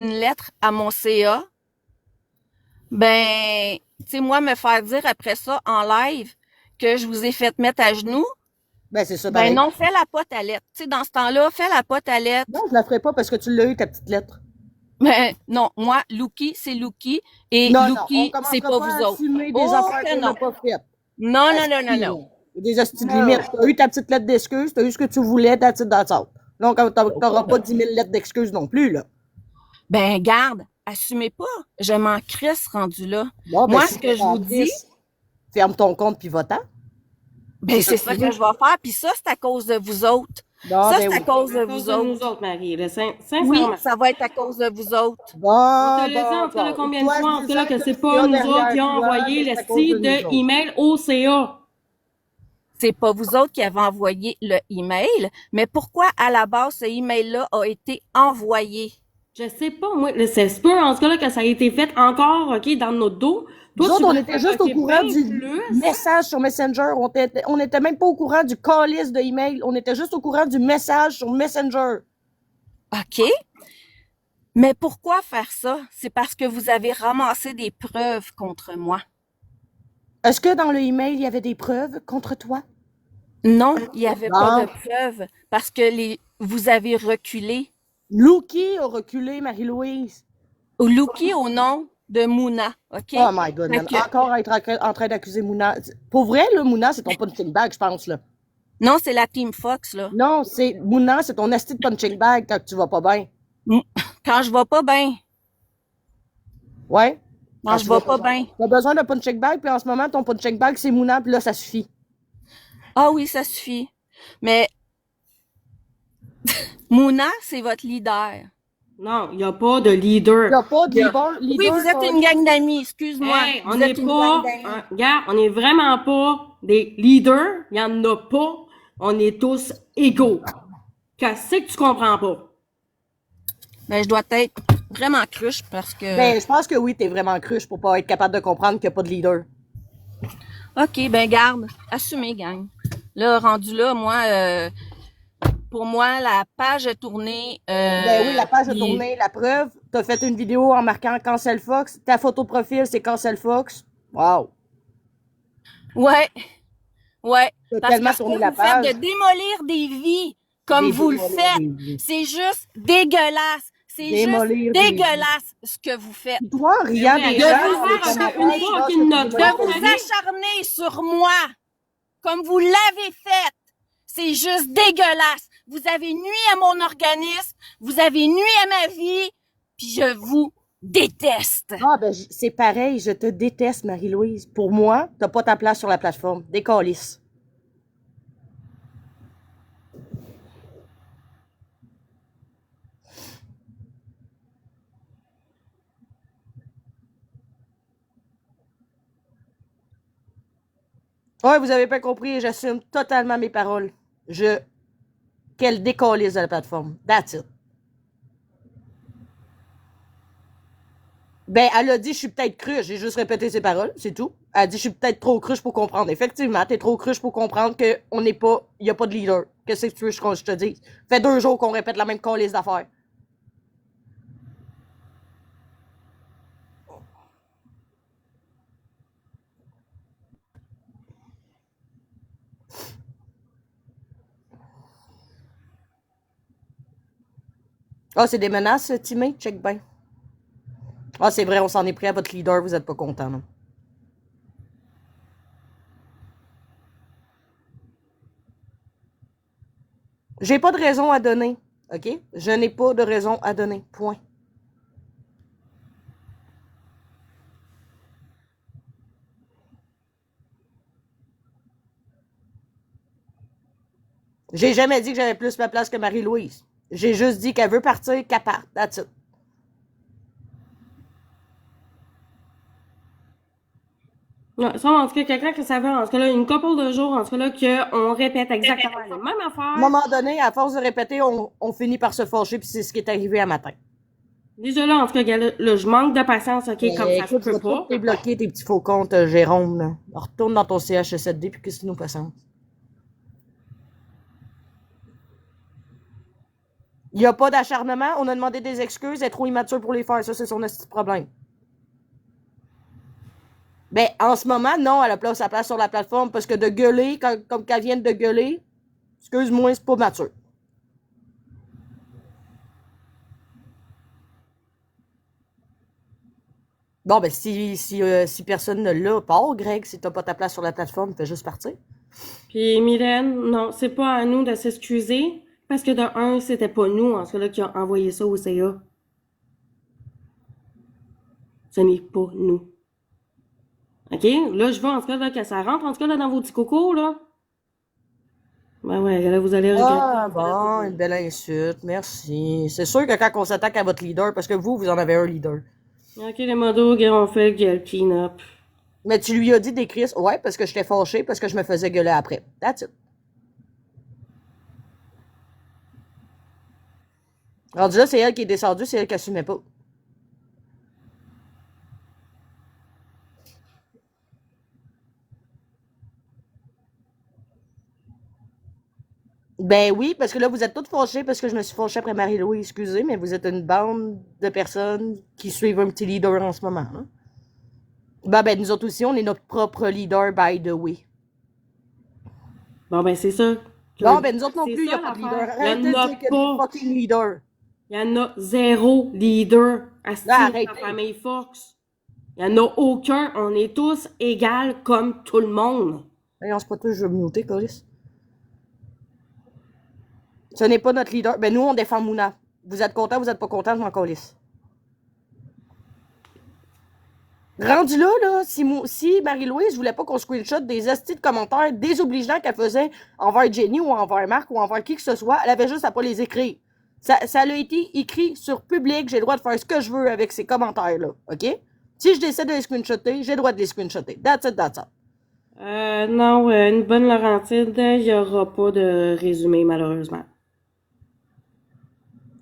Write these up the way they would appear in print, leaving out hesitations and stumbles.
une lettre à mon CA, ben, tu sais, moi, me faire dire après ça en live que je vous ai fait mettre à genoux, Ben, c'est ça, ben pareil. non, fais la pote à lettre. Tu sais, dans ce temps-là, fais la pote à Non, lettre. je la ferai pas parce que tu l'as eu, ta petite lettre. Ben non, moi, Lucky, c'est Lucky et Non, non, on Lucky, c'est commencera pas pas à vous autres. assumer des Oh affaires que qu'on n'a non. pas faites. Non, non, non, non, Asti, non. là. Il y a des hosties de limites. No. T'as eu ta petite lettre d'excuse, t'as eu ce que tu voulais, ta petite that's all. Donc, t'auras pas 10 000 lettres d'excuses non plus, là. Ben garde, assumez pas. Je m'en crisse rendu là. Bon, ben, Moi, si ce t'es que je en vous dis, crise, ferme ton compte puis va-t'en. ben C'est ça c'est que tu ça que veux. je vais faire. Puis ça, c'est à cause de vous autres. Bon, Ça, ben c'est à oui. cause de À cause vous de nous autres. autres, Marie, là, Oui, sincèrement. ça va être à cause de vous autres. On te Bon, l'a dit, en bon, tout cas, là, bon. combien de Toi, fois, en tout cas, là, disant que que c'est tu pas as nous autres derrière qui ont toi, mais envoyé le c'est à cause de style nous de autres. email au CA. C'est pas vous autres qui avez envoyé le email, mais pourquoi à la base ce email-là a été envoyé? Je sais pas, moi, c'est sûr, en tout cas, là, que ça a été fait encore, OK, dans notre dos. Nous Toi, tu autres, on devrais était juste au provoquer courant bien du plus. message sur Messenger. On était même pas au courant du calice de email. On était juste au courant du message sur Messenger. OK. Mais pourquoi faire ça? C'est parce que vous avez ramassé des preuves contre moi. Est-ce que dans le email, il y avait des preuves contre toi? Non, il n'y avait pas de Non. preuves parce que vous avez reculé. Lucky a reculé, Marie-Louise. Lucky au nom de Mouna, OK? Oh my god, Fait man. que, Encore être en train d'accuser Mouna. Pour vrai, là, Mouna, c'est ton punching bag, je pense, là. non, c'est la Team Fox, là. Non, Mouna, c'est ton esti de punching bag quand tu vas pas bien. Mm. Quand je vais pas bien, Ouais? quand Quand je tu vas vais pas pas bien. bien. T'as besoin d'un punching bag, puis en ce moment, ton punching bag, c'est Mouna, puis là, ça suffit. Ah oui, ça suffit. Mais Mouna, c'est votre leader. Non, il n'y a pas de Il n'y leader. a pas de Oui, vous leader, êtes une calice. gang d'amis, excuse-moi. Hey, on Vous n'est êtes une gang pas, d'amis. regarde, on n'est vraiment pas des leaders. Il n'y en a pas. On est tous égaux. Qu'est-ce que tu comprends pas? Ben, je dois être vraiment cruche parce que... Ben, je pense que oui, t'es vraiment cruche pour pas être capable de comprendre qu'il n'y a pas de leader. OK, ben garde, assumez, gang. Là, rendu là, moi, pour moi, la page est tournée. Ben oui, la page a Puis tourné, la preuve. T'as fait une vidéo en marquant Cancel Fox. Ta photo de profil, c'est Cancel Fox. Wow. ouais, ouais. T'as Parce que tellement ce tourné que la vous faites page. de démolir des vies comme Des vous le démolir faites, des vies. c'est juste dégueulasse. C'est juste Démolir des vies. dégueulasse ce que vous faites. Puis toi, en Ben riant oui, des De regarde, gens on vous va dans les faire un peu une commentaires, acharner, tu fois penses qu'il que tu notre démolis de des vous vies? Marie. acharner sur moi comme vous l'avez fait. C'est juste dégueulasse. Vous avez nui à mon organisme, vous avez nui à ma vie, puis je vous déteste. Ah, ben, c'est pareil, je te déteste, Marie-Louise. Pour moi, t'as pas ta place sur la plateforme. Décalisse. Ouais, vous avez pas compris et j'assume totalement mes paroles. Qu'elle décalisse de la plateforme. That's it. Ben, elle a dit, je suis peut-être cruche. J'ai juste répété ses paroles, c'est tout. Elle a dit, je suis peut-être trop cruche pour comprendre. Effectivement, t'es trop cruche pour comprendre qu'on n'est pas, il n'y a pas de leader. Qu'est-ce que tu veux que je te dise? Fait 2 jours qu'on répète la même calice d'affaires. Ah, c'est des menaces, Timé? Check bien. Ah, c'est vrai, on s'en est pris à votre leader, vous êtes pas content, non? J'ai pas de raison à donner, OK? Je n'ai pas de raison à donner. Point. J'ai jamais dit que j'avais plus ma place que Marie-Louise. J'ai juste dit qu'elle veut partir, qu'elle parte. That's it. Non, ça, en tout cas, quelqu'un que ça fait, en tout cas, là, une couple de jours, en tout cas, là, qu'on répète exactement la même À un affaire. moment donné, à force de répéter, on finit par se fâcher, puis c'est ce qui est arrivé à matin. Déjà là, en tout cas, gars, là, je manque de patience, OK, comme ça se Écoute, je peut vais tout pas. débloquer tes petits faux comptes, Jérôme. Là. Retourne dans ton CHSLD, puis qu'est-ce que nous patience? Il y a pas d'acharnement, on a demandé des excuses, elle est trop immature pour les faire, ça c'est son petit problème. Ben, en ce moment, non, elle a pas sa place sur la plateforme parce que de gueuler, comme qu'elle vient de gueuler, excuse-moi, c'est pas mature. Bon, ben, si personne ne l'a, pars, Greg, si t'as pas ta place sur la plateforme, fais juste partir. Puis Mylène, non, c'est pas à nous de s'excuser, parce que de un, c'était pas nous, en ce cas-là, qui a envoyé ça au CA. Ce n'est pas nous. OK? Là, je veux, en tout cas, là, que ça rentre, en tout cas, là, dans vos petits cocos, là. Ben ouais, là, vous allez regretter. Ah, bon, une belle insulte, merci. C'est sûr que quand on s'attaque à votre leader, parce que vous en avez un leader. OK, les modos, on fait le clean-up. Mais tu lui as dit d'écrire, ouais, parce que j'étais fâché, parce que je me faisais gueuler après. That's it. Rendu là, c'est elle qui est descendue, c'est elle qui assumait pas. Ben oui, parce que là, vous êtes toutes fâchées parce que je me suis fâchée après Marie-Louise, excusez, mais vous êtes une bande de personnes qui suivent un petit leader en ce moment. Hein? Ben, nous autres aussi, on est notre propre leader, by the way. Bon, ben, c'est ça. Non, ben, nous autres non C'est plus, il n'y ça, a pas de l'affaire. leader. Arrête de Il y en a dire qu'il y a des pas. fucking leaders. Il y en a zéro leader à Là, la arrêtez. famille Fox. Il y en a aucun. On est tous égaux comme tout le monde. Voyons, c'est pas toi, je veux me muter, Coris. Ce n'est pas notre leader. Ben, nous, on défend Mouna. Vous êtes content, vous êtes pas content, je m'en calisse. Rendu là, si Marie-Louise voulait pas qu'on screenshot des astis de commentaires désobligeants qu'elle faisait envers Jenny ou envers Marc ou envers qui que ce soit, elle avait juste à pas les écrire. Ça a été écrit sur public, j'ai le droit de faire ce que je veux avec ces commentaires-là, OK? Si je décide de les screenshotter, j'ai le droit de les screenshotter. That's it, that's all. Non, une bonne Laurentide, il y aura pas de résumé, malheureusement.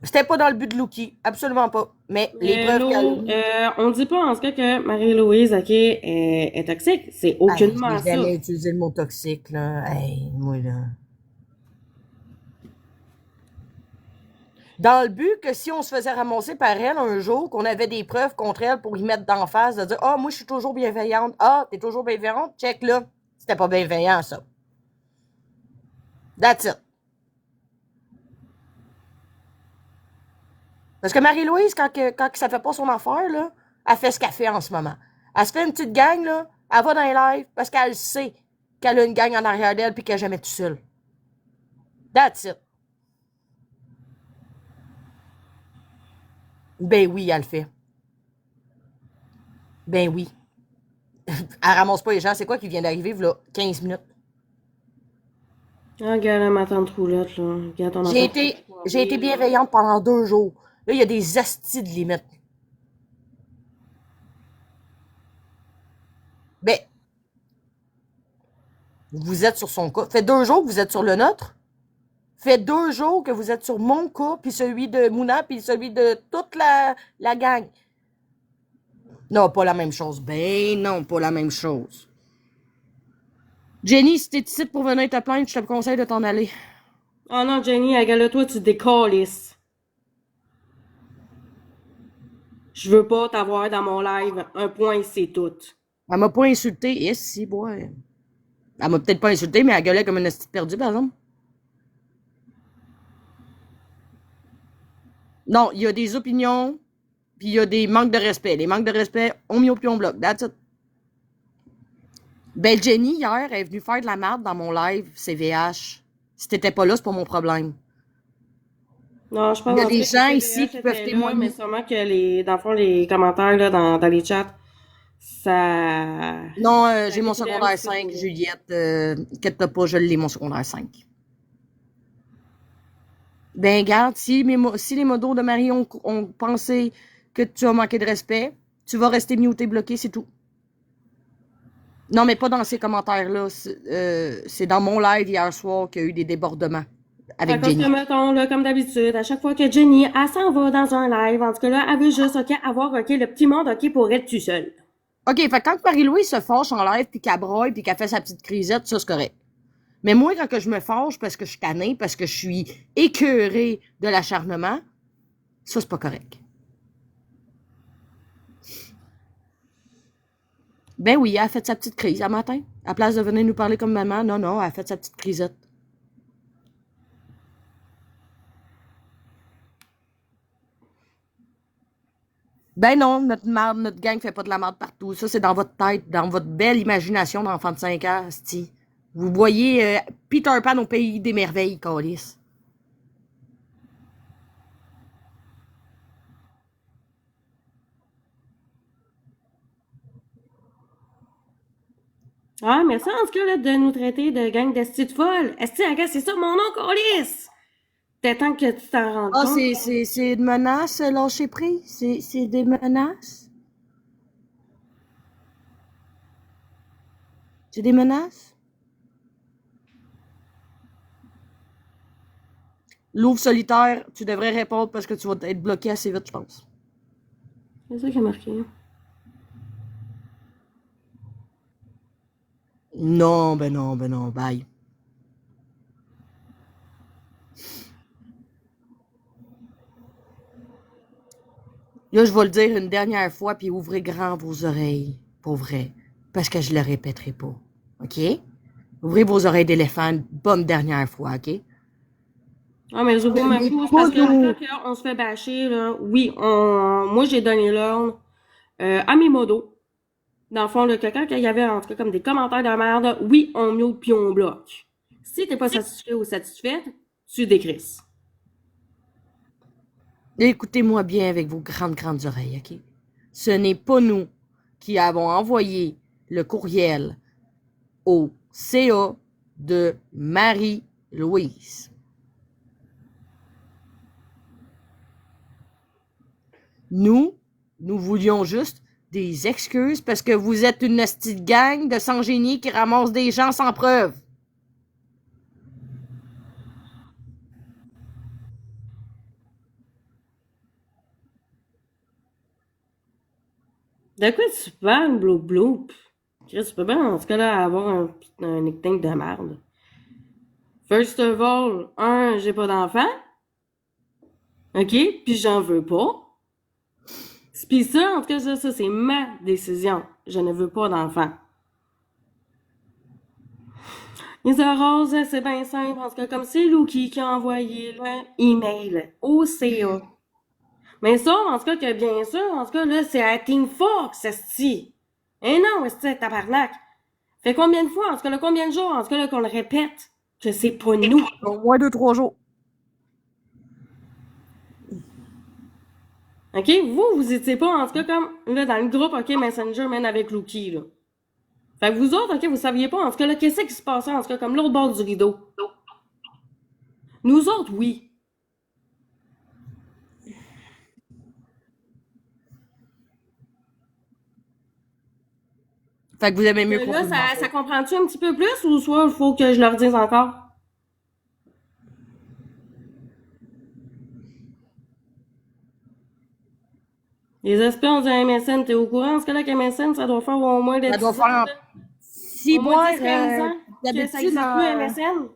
C'était pas dans le but de Lucky, absolument pas. Mais les preuves qu'elle... on dit pas en tout cas que Marie-Louise, OK, est toxique. C'est aucunement J'ai ça. jamais utilisé le mot toxique, là. Hey, moi, là. Dans le but que si on se faisait ramasser par elle un jour, qu'on avait des preuves contre elle pour y mettre d'en face, de dire « Ah, moi, je suis toujours bienveillante. Ah, t'es toujours bienveillante? Check, là. » C'était pas bienveillant, ça. That's it. Parce que Marie-Louise, quand ça fait pas son affaire, là, elle fait ce qu'elle fait en ce moment. Elle se fait une petite gang, là, elle va dans les lives parce qu'elle sait qu'elle a une gang en arrière d'elle puis qu'elle n'est jamais toute seule. That's it. Ben oui, elle le fait. Ben oui. Elle ramasse pas les gens. C'est quoi qui vient d'arriver, là, 15 minutes? Ah, regarde ma tante roulotte, là. Regarde ton J'ai été bienveillante pendant 2 jours. Là, il y a des astis de limites. Ben, vous êtes sur son cas. Fait 2 jours que vous êtes sur le nôtre. Fait 2 jours que vous êtes sur mon cas, puis celui de Mouna, puis celui de toute la gang. Non, pas la même chose. Ben non, pas la même chose. Jenny, si t'es ici pour venir te plaindre, je te conseille de t'en aller. Oh non, Jenny, regarde-toi, tu décalisses. Je veux pas t'avoir dans mon live. Un point, c'est tout. Elle m'a pas insulté. Eh si, boy. Elle m'a peut-être pas insulté, mais elle gueulait comme une petite perdue, par exemple. Non, il y a des opinions, puis il y a des manques de respect. Les manques de respect, on mis au pied, on bloque. That's it. Ben, Jenny, hier, elle est venue faire de la merde dans mon live CVH. Si t'étais pas là, c'est pas mon problème. Non, je pense Il y a des gens ici qui peuvent témoigner. Mais sûrement que dans le fond, les commentaires là, dans les chats, ça... Non, j'ai mon secondaire 5, Juliette. Inquiète-toi pas, je l'ai, mon secondaire 5. Ben, regarde, si les modos de Marie ont pensé que tu as manqué de respect, tu vas rester muté, bloqué, c'est tout. Non, mais pas dans ces commentaires-là. C'est dans mon live hier soir qu'il y a eu des débordements avec Jenny. Parce que, mettons, là, comme d'habitude, à chaque fois que Jenny, elle s'en va dans un live, en tout cas, là, elle veut juste, OK, avoir, OK, le petit monde, OK, pour être tout seul. OK, fait que quand Marie-Louise se fâche en live, puis qu'elle broye, puis qu'elle fait sa petite crisette, ça, c'est correct. Mais moi, quand que je me fâche parce que je suis tannée, parce que je suis écœurée de l'acharnement, ça, c'est pas correct. Ben oui, elle a fait sa petite crise un matin. À place de venir nous parler comme maman, non, elle a fait sa petite crisette. Ben non, notre gang fait pas de la merde partout. Ça, c'est dans votre tête, dans votre belle imagination d'enfant de 5 ans, c'ti. Vous voyez Peter Pan au pays des merveilles, câlisse. Ah, mais ça, en tout cas, là, de nous traiter de gang d'esti de folle. Esti, regarde, c'est ça mon nom, câlisse! T'es temps que tu t'en rendes Ah, compte. c'est une menace, lâcher prise? C'est des menaces? C'est des menaces? Louve solitaire, tu devrais répondre parce que tu vas être bloqué assez vite, je pense. C'est ça qui a marqué. Non, bye. Là, je vais le dire une dernière fois, puis ouvrez grand vos oreilles, pour vrai, parce que je le répéterai pas, OK? Ouvrez vos oreilles d'éléphant une bonne dernière fois, OK? Ah, mais je vois ma fousse, parce que le fait qu'on se fait bâcher, là, oui, moi, j'ai donné l'ordre à mes modos. Dans le fond, là, quelqu'un qui y avait, en tout cas, comme des commentaires de merde, oui, on mute puis on bloque. Si t'es pas satisfait ou satisfaite, tu décrisses. Écoutez-moi bien avec vos grandes oreilles, OK? Ce n'est pas nous qui avons envoyé le courriel au CA de Marie-Louise. Nous voulions juste des excuses parce que vous êtes une hostie de gang de sans-génie qui ramasse des gens sans preuve. De quoi tu parles, bloop bloop? Chris, tu peux bien, en tout cas, là, avoir un nickname de merde. First of all, j'ai pas d'enfant. OK? Puis j'en veux pas. Puis ça, en tout cas, ça c'est ma décision. Je ne veux pas d'enfant. Lisa Rose, c'est bien simple. En tout cas, comme c'est Luki qui a envoyé l'email au CA. Mais ça, en tout cas, que bien sûr, en tout cas, là, c'est à Team Fox, esti. Eh non, esti, tabarnak. Fait combien de fois, en tout cas, là, combien de jours, en tout cas, là, qu'on le répète que c'est pas nous? Au moins 2-3 jours. OK? Vous étiez pas, en tout cas, comme, là, dans le groupe, OK, Messenger, même avec Luki, là. Fait que vous autres, OK, vous saviez pas, en tout cas, là, qu'est-ce qui se passait, en tout cas, comme l'autre bord du rideau. Nous autres, oui. Fait que vous aimez mieux qu'on Là, vous ça comprend-tu un petit peu plus ou soit il faut que je leur dise encore? Les espions du MSN, t'es au courant? Ce que là, MSN, ça doit faire au moins des Ça doit faire 6 au mois. moins 10, 15 ans que ça D'habitude, existe plus, MSN.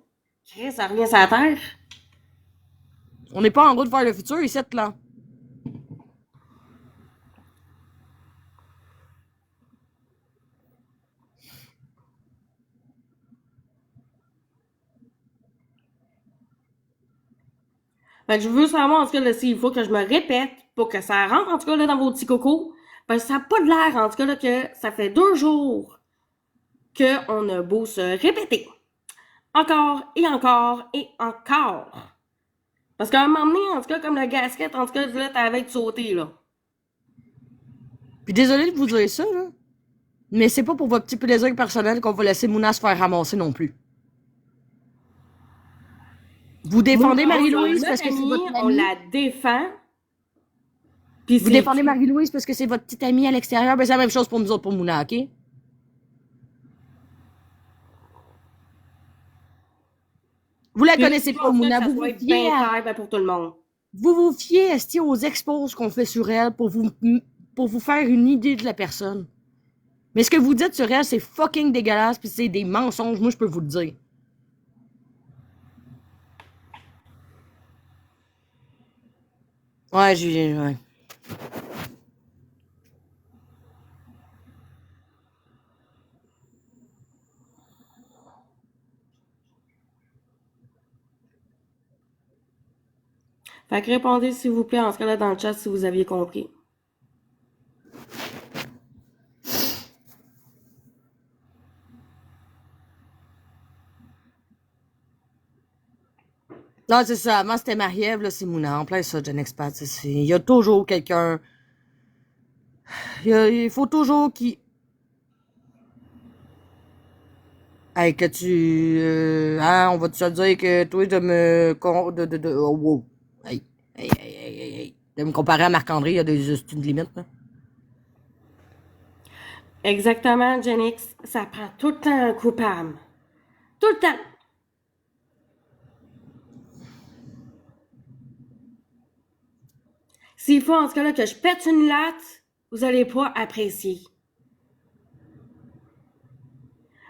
Chris, ça revient sur la terre. on n'est pas en route vers le futur, ici, là. Fait que je veux savoir, en tout cas, là, s'il faut que je me répète pour que ça rentre, en tout cas, là, dans vos petits cocos. Parce que ça n'a pas de l'air, en tout cas, là, que ça fait 2 jours qu'on a beau se répéter. Encore et encore et encore. Parce qu'à un moment donné, en tout cas, comme le gasket, en tout cas, là, t'avais de sauter, là. Puis désolé de vous dire ça, là. Mais c'est pas pour votre petit plaisir personnel qu'on va laisser Mouna se faire ramasser non plus. Vous défendez Marie-Louise parce que c'est votre amie. On la défend. Vous défendez Marie-Louise parce que c'est votre petite amie à l'extérieur. Ben, c'est la même chose pour nous autres, pour Mouna, OK? Vous la connaissez pas, Mouna. Vous vous fiez pour tout le monde. Vous vous fiez, esti, aux expos qu'on fait sur elle pour vous faire une idée de la personne. Mais ce que vous dites sur elle, c'est fucking dégueulasse pis c'est des mensonges. Moi, je peux vous le dire. Ouais, Julien, ouais. Fait que répondez s'il vous plaît en ce cas-là dans le chat si vous aviez compris. Non, c'est ça. Avant, c'était Marie-Ève, là, c'est Mouna. En plein ça, Gen Expat. Il y a toujours quelqu'un. Il faut toujours qu'il. Hey, que tu. Hein, on va te dire que toi, de me. Oh, wow. Hey. Hey. De me comparer à Marc-André, il y a une limite, là. Exactement, Genix. Ça prend tout le temps un coupable. Tout le temps. S'il faut en ce cas-là que je pète une latte, vous allez pas apprécier.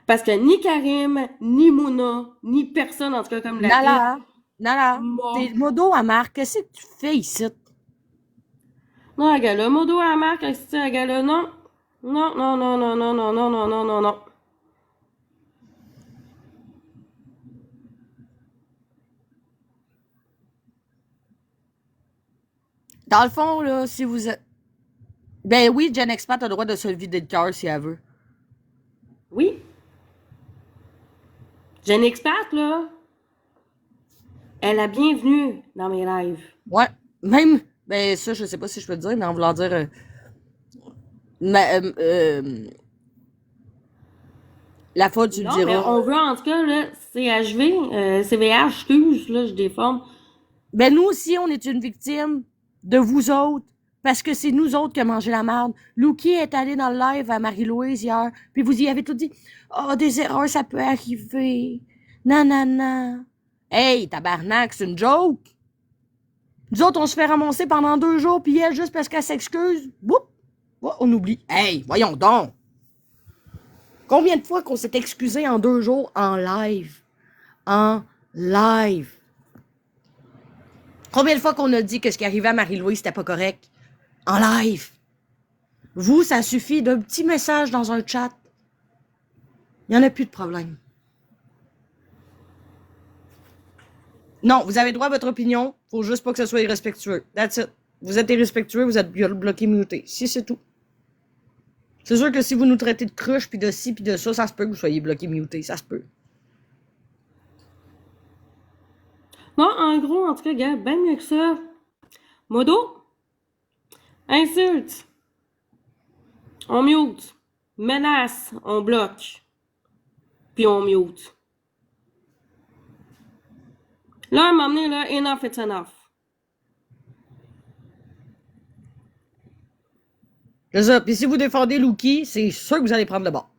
Parce que ni Karim, ni Mouna, ni personne, en tout cas comme la Nala. moi. T'es modo à Marc. Qu'est-ce que tu fais ici? Non, la gala, modo à Marc, c'est la gala, non. Non. Dans le fond, là, si vous êtes. Ben oui, Gen Expat a le droit de se vider de cœur si elle veut. Oui. J'ai une experte, là. Elle est la bienvenue dans mes lives. Ouais. Même. Ben ça, je sais pas si je peux te dire, mais en voulant dire. La faute, tu le Non, mais diras. on veut en tout cas, là, CHV, CVH, excuse, là, je déforme. Ben nous aussi, on est une victime de vous autres. Parce que c'est nous autres qui avons mangé la merde. Luki est allé dans le live à Marie-Louise hier, puis vous y avez tout dit. Oh, des erreurs, ça peut arriver. Non. Hey, tabarnak, c'est une joke. Nous autres, on se fait ramasser pendant 2 jours, puis elle, juste parce qu'elle s'excuse, boum, on oublie. Hey, voyons donc. Combien de fois qu'on s'est excusé en 2 jours en live? En live. Combien de fois qu'on a dit que ce qui arrivait à Marie-Louise, c'était pas correct? En live. Vous, ça suffit d'un petit message dans un chat. Il n'y en a plus de problème. Non, vous avez droit à votre opinion. Faut juste pas que ce soit irrespectueux. That's it. Vous êtes irrespectueux, vous êtes bloqué, muté. Si, c'est tout. C'est sûr que si vous nous traitez de cruche, puis de ci, puis de ça, ça se peut que vous soyez bloqué, muté. Ça se peut. Non, en gros, en tout cas, gars, bien mieux que ça. Modo, insulte, on mute, menace, on bloque, puis on mute. Là, à un moment donné, là, enough, it's enough. C'est ça. Puis si vous défendez Luki, c'est sûr que vous allez prendre le bord.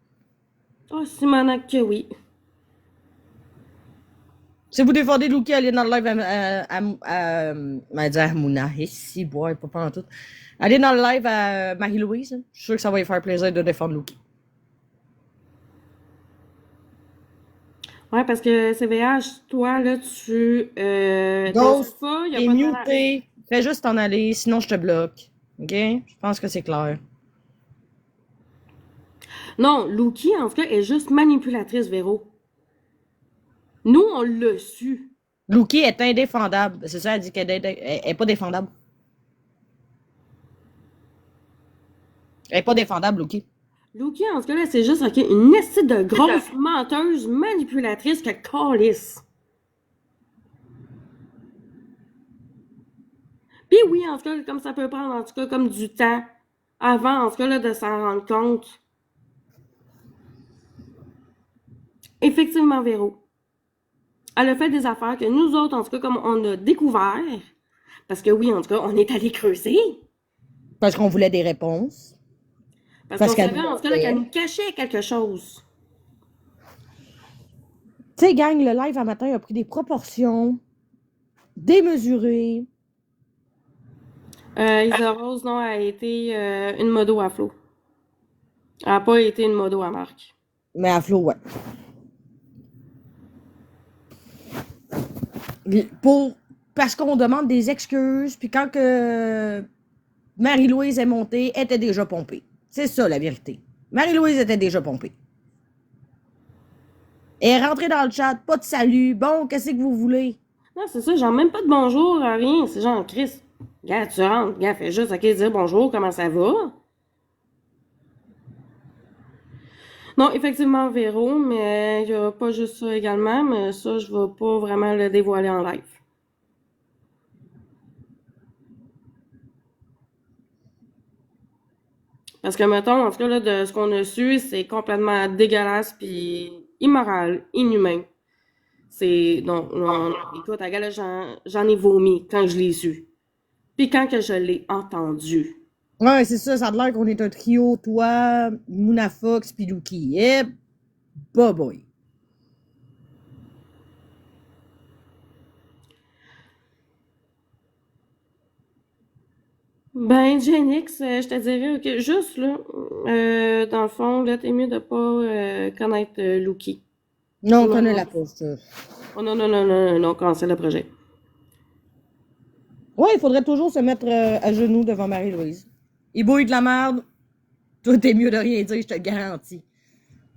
Oh, Simonac que oui. Si vous défendez Luki, allez dans le live à Mouna. Et si, boy, pas en tout. Allez dans le live à Marie-Louise. Je suis sûr que ça va lui faire plaisir de défendre Luki. Ouais, parce que CVH, toi, là, tu Ghost, pas, y a t'es pas de muté. Fais juste t'en aller, sinon je te bloque. OK? Je pense que c'est clair. Non, Luki, en tout cas, est juste manipulatrice, Véro. Nous, on l'a su. Luki est indéfendable. C'est ça, elle dit qu'elle est pas défendable. Elle est pas défendable, Luki. Luki, en tout cas, là, c'est juste ok, une esti de grosse menteuse manipulatrice que calisse. Puis oui, en tout cas, comme ça peut prendre, en tout cas, comme du temps avant, en tout cas, là, de s'en rendre compte. Effectivement, Véro. Elle a fait des affaires que nous autres, en tout cas, comme on a découvert, parce que oui, en tout cas, on est allé creuser. Parce qu'on voulait des réponses. Parce Parce qu'on qu'elle savait, en tout cas, là, qu'elle nous cachait quelque chose. Tu sais, gang, le live à matin a pris des proportions démesurées. Isa Rose, non, a été une modo à Flo. Elle n'a pas été une modo à Marc. Mais à Flo, ouais. Pour parce qu'on demande des excuses, puis quand que Marie-Louise est montée, elle était déjà pompée. C'est ça, la vérité. Marie-Louise était déjà pompée. Elle est rentrée dans le chat, pas de salut. Bon, qu'est-ce que vous voulez? Non, c'est ça, genre même pas de bonjour, rien. C'est genre, Chris, gars, tu rentres, gars, fais juste, ok, dire bonjour, comment ça va? Non, effectivement, Véro, mais il y a pas juste ça également, mais ça, je vais pas vraiment le dévoiler en live. Parce que, mettons, en tout cas, là, de ce qu'on a su, c'est complètement dégueulasse puis immoral, inhumain. C'est, non, écoute, à gars, là, j'en ai vomi quand je l'ai su. Puis quand que je l'ai entendu. Ouais, c'est ça, ça a l'air qu'on est un trio, toi, Mouna Fox, puis Luki. Eh, bah boy. Ben, Genix, je te dirais que juste là, dans le fond, là, t'es mieux de pas connaître Luki. Non, on Non, connaît non. la poste. Oh non, non, non, non, non, cancel le projet. Ouais, il faudrait toujours se mettre à genoux devant Marie-Louise. Il bouille de la merde. Toi, t'es mieux de rien dire, je te garantis.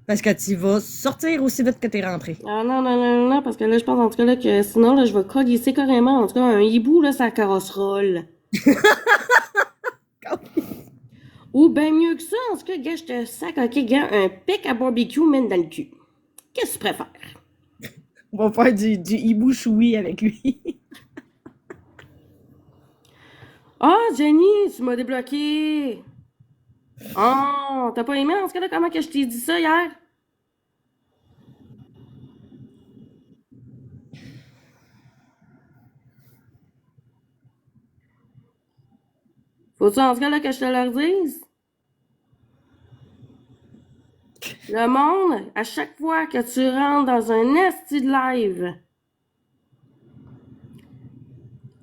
Parce que tu vas sortir aussi vite que t'es rentré. Ah non, non, non, non, parce que là, je pense en tout cas là, que sinon, là, je vais colisser carrément, en tout cas, un hibou, là, sa carrosserolle. Ou ben mieux que ça, en tout cas, gars, je te sac, ok, gars, un pic à barbecue, mène dans le cul. Qu'est-ce que tu préfères? On va faire du hibou choui avec lui. Ah, Jenny, tu m'as débloqué. Oh, t'as pas aimé, en tout cas, là, comment que je t'ai dit ça hier? Faut-tu, en tout cas, là, que je te le redise? Le monde, à chaque fois que tu rentres dans un esti de live,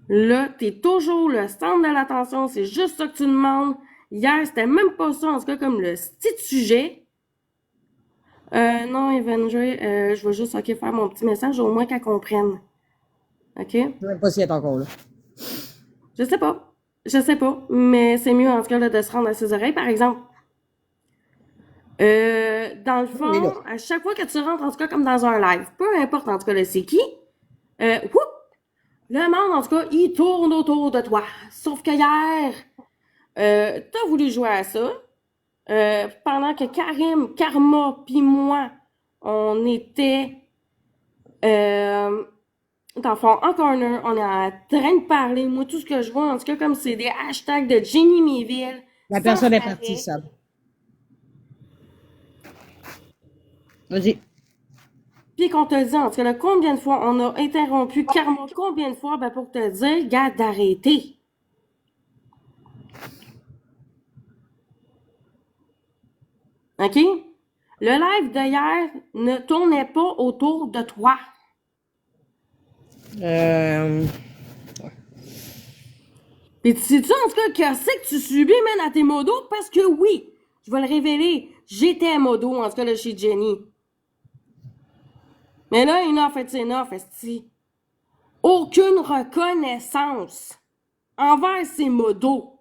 là, t'es toujours le centre de l'attention, c'est juste ça que tu demandes. Hier, c'était même pas ça, en tout cas, comme le style de sujet. Non, Avenger, je vais juste, ok, faire mon petit message, au moins qu'elle comprenne. Ok? Je sais même pas si elle est encore là. Je sais pas. Je sais pas. Mais c'est mieux, en tout cas, là, de se rendre à ses oreilles, par exemple. Dans le Oui, là. fond, à chaque fois que tu rentres, en tout cas, comme dans un live, peu importe, en tout cas, là, c'est qui, whoop, le monde, en tout cas, il tourne autour de toi. Sauf que hier, t'as voulu jouer à ça, pendant que Karim, Karma, puis moi, on était, dans le fond, en corner, on est en train de parler. Moi, tout ce que je vois, en tout cas, comme c'est des hashtags de Jenny Méville. La sans personne est arrêt. partie, Sam. Vas-y. Puis qu'on te dit, en tout cas, là, combien de fois on a interrompu Karma, combien de fois, ben, pour te dire, garde d'arrêter. OK? Le live d'hier ne tournait pas autour de toi. Pis tu sais-tu, en tout cas, qu'est-ce que tu subis, man, à tes modos? Parce que oui, je vais le révéler, j'étais modo, en tout cas, là, chez Jenny. Mais là, enough, it's enough, esti. Aucune reconnaissance envers ces modos.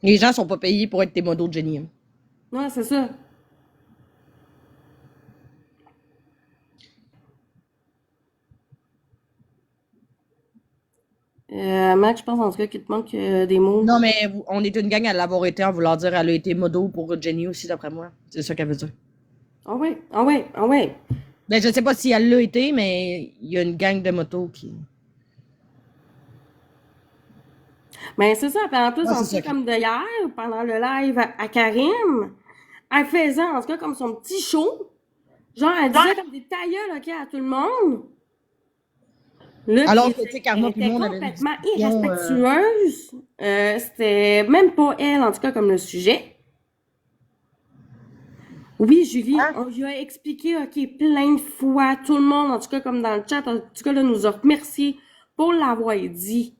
Les gens sont pas payés pour être tes modos de génie. Ouais, c'est ça. Max, je pense en tout cas qu'il te manque des mots. Non, mais on est une gang à l'avoir été en voulant dire elle a été modo pour Jenny aussi, d'après moi. C'est ça qu'elle veut dire. Ah ouais, ah ouais, ah ouais. Ben, je sais pas si elle l'a été, mais il y a une gang de motos qui. Mais c'est ça, puis en plus, Ouais, en c'est tout cas, ça. comme d'hier, pendant le live à Karim, elle faisait en tout cas comme son petit show. Genre, elle disait comme des ta gueule, ok, à tout le monde. Là, Alors puis que, tu sais, Karma elle puis était moi, on avait une complètement discussion, irrespectueuse. C'était même pas elle, en tout cas, comme le sujet. Oui, Julie, Hein? on lui a expliqué, ok, plein de fois, tout le monde, en tout cas, comme dans le chat, en tout cas, là, nous a remercié pour l'avoir dit.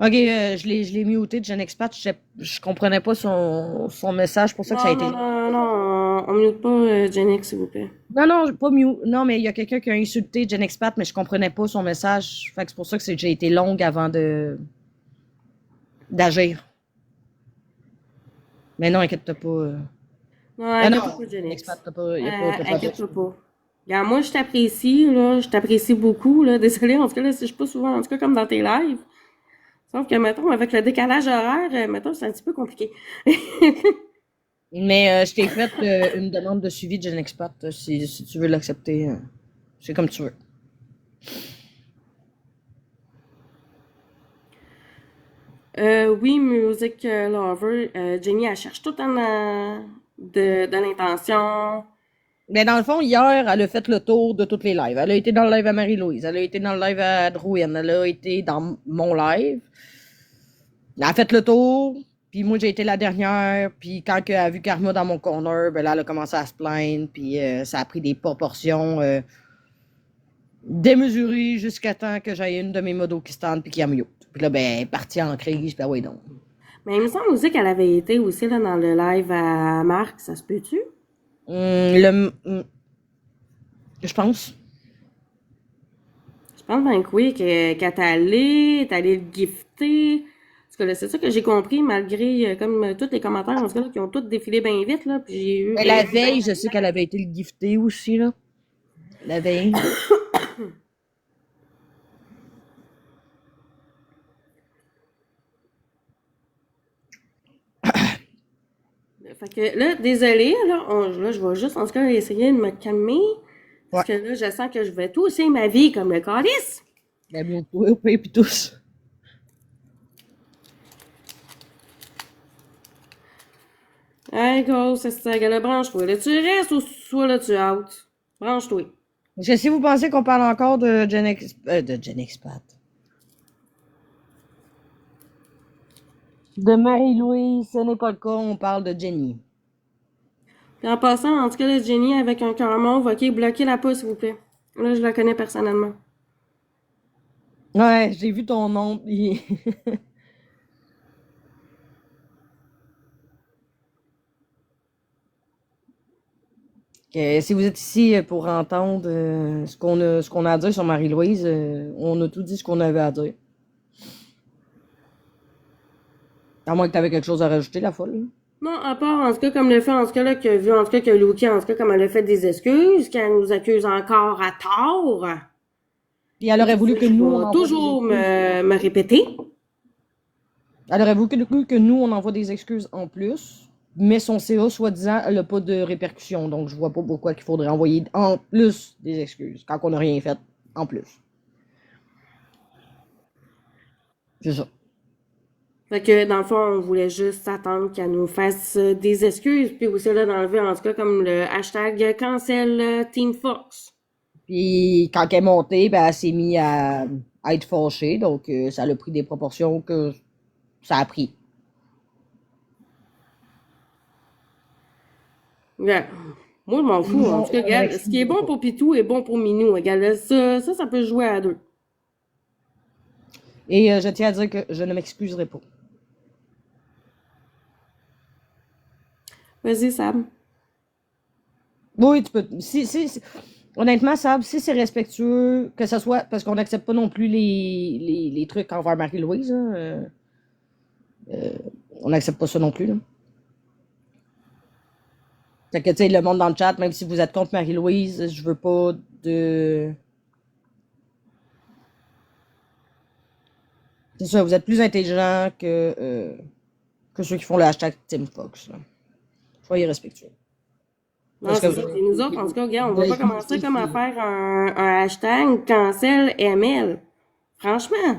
Ok, je l'ai muté de Gen Expat. Je comprenais pas son message, pour ça que ça a été. Non, on mute pas Genix, s'il vous plaît. Non, pas mute. Non, mais il y a quelqu'un qui a insulté Gen Expat, mais je comprenais pas son message. Fait que c'est pour ça que j'ai été longue avant d'agir. Mais non, inquiète-toi pas. Non, Ah inquiète-toi non, pas, Genix. Expat, t'as pas Inquiète-toi pas. Regarde, moi, je t'apprécie, là. Je t'apprécie beaucoup, là. Désolée, en tout cas, là, si je suis pas souvent, en tout cas, comme dans tes lives. Sauf que, mettons, avec le décalage horaire, mettons, c'est un petit peu compliqué. Mais je t'ai fait une demande de suivi de Gen Expat, si tu veux l'accepter. C'est comme tu veux. Oui, Music Lover, Jenny, elle cherche tout de l'intention. Mais dans le fond, hier, elle a fait le tour de toutes les lives. Elle a été dans le live à Marie-Louise, elle a été dans le live à Drouin, elle a été dans mon live. Elle a fait le tour, puis moi j'ai été la dernière, puis quand elle a vu Karma dans mon corner, ben là elle a commencé à se plaindre, puis ça a pris des proportions démesurées jusqu'à temps que j'aille une de mes modos qui stand puis qui a mute. Puis là, ben, elle est partie en crise, puis ah ouais donc. Mais il me semble aussi qu'elle avait été aussi là dans le live à Marc, ça se peut-tu? Je pense. Je pense bien que oui, qu'elle est allée le gifter. Parce que là, c'est ça que j'ai compris, malgré comme tous les commentaires, en tout cas, là, qui ont tous défilé bien vite, là, puis j'ai eu... Mais la veille, je sais qu'elle avait été le gifter aussi, là. La veille. Fait que là, désolé, là, je vais juste, en tout cas, essayer de me calmer. Parce que là, je sens que je vais tousser ma vie comme le calice. La mute, au pire, puis tous. Hey, go, c'est ça, gars, branche-toi. Là, tu restes ou soit là, tu out. Branche-toi. Parce que si vous pensez qu'on parle encore de Gen Expat. De Marie-Louise, ce n'est pas le cas, on parle de Jenny. Puis en passant, en tout cas, là, Jenny, avec un cœur mauve, ok, bloquez la pas, s'il vous plaît. Là, je la connais personnellement. Ouais, j'ai vu ton nom, puis... Si vous êtes ici pour entendre ce qu'on a à dire sur Marie-Louise, on a tout dit ce qu'on avait à dire. À moins que tu avais quelque chose à rajouter, la folle. Non, à part, en tout cas, comme le fait, en tout cas, là, que vu, en tout cas, que Luki, en tout cas, comme elle a fait des excuses, qu'elle nous accuse encore à tort. Puis elle aurait voulu que nous, on envoie toujours me répéter. Elle aurait voulu que nous, on envoie des excuses en plus, mais son CA, soi-disant, elle n'a pas de répercussions. Donc, je vois pas pourquoi il faudrait envoyer en plus des excuses, quand on n'a rien fait en plus. C'est ça. Fait que, dans le fond, on voulait juste attendre qu'elle nous fasse des excuses, puis aussi, là, d'enlever, en tout cas, comme le hashtag cancel Team Fox. Puis, quand elle est montée, ben, elle s'est mise à être fâchée, donc ça a pris des proportions que ça a pris. Regarde. Moi, je m'en fous. En tout cas, regarde, ce qui est bon pour Pitou est bon pour Minou. Regarde, ça peut jouer à deux. Et je tiens à dire que je ne m'excuserai pas. Vas-y, Sam. Oui, tu peux. Honnêtement, Sab, si c'est respectueux, que ce soit. Parce qu'on n'accepte pas non plus les trucs envers Marie-Louise. Hein, on n'accepte pas ça non plus. Là. Fait que, tu sais, le monde dans le chat, même si vous êtes contre Marie-Louise, je veux pas de. C'est ça, vous êtes plus intelligent que ceux qui font le hashtag Team Fox. Là. Soyez respectueux. Non, c'est ça. Et nous autres, en tout cas, regarde, on va pas commencer comme à faire un hashtag cancel ML. Franchement.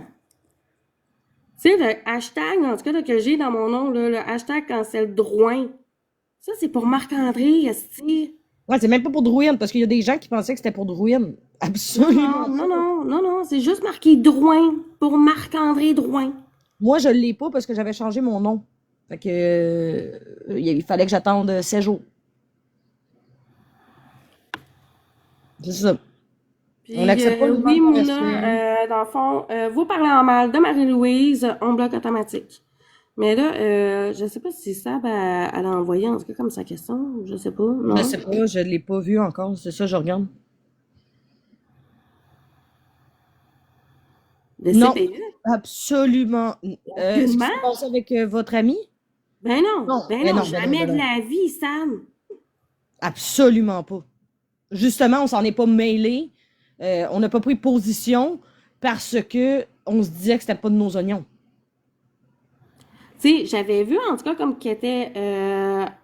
Tu sais, le hashtag, en tout cas, là, que j'ai dans mon nom, là, le hashtag cancel Drouin. Ça, c'est pour Marc-André, esti. Ouais, c'est même pas pour Drouin, parce qu'il y a des gens qui pensaient que c'était pour Drouin. Absolument. Non, c'est juste marqué Drouin pour Marc-André Drouin. Moi, je l'ai pas parce que j'avais changé mon nom. Fait que il fallait que j'attende 16 jours. C'est ça. Puis, On n'accepte pas le oui, manque de respect. Mouna, dans le fond, vous parlez en mal de Marie-Louise, on bloque automatique. Mais là, je sais pas si Sab, elle a envoyé, en tout cas, comme sa question, je sais pas, non? Je sais pas, je l'ai pas vu encore, c'est ça, je regarde. De Non, CPE? absolument. Ce qui Aucunement? s'est passé avec votre ami? Ben non, Non, ben ben non, non, ben non, jamais ben de non. la vie, Sam. Absolument pas. Justement, on s'en est pas mêlé. On n'a pas pris position parce que on se disait que c'était pas de nos oignons. Tu sais, j'avais vu, en tout cas, comme qu'elle était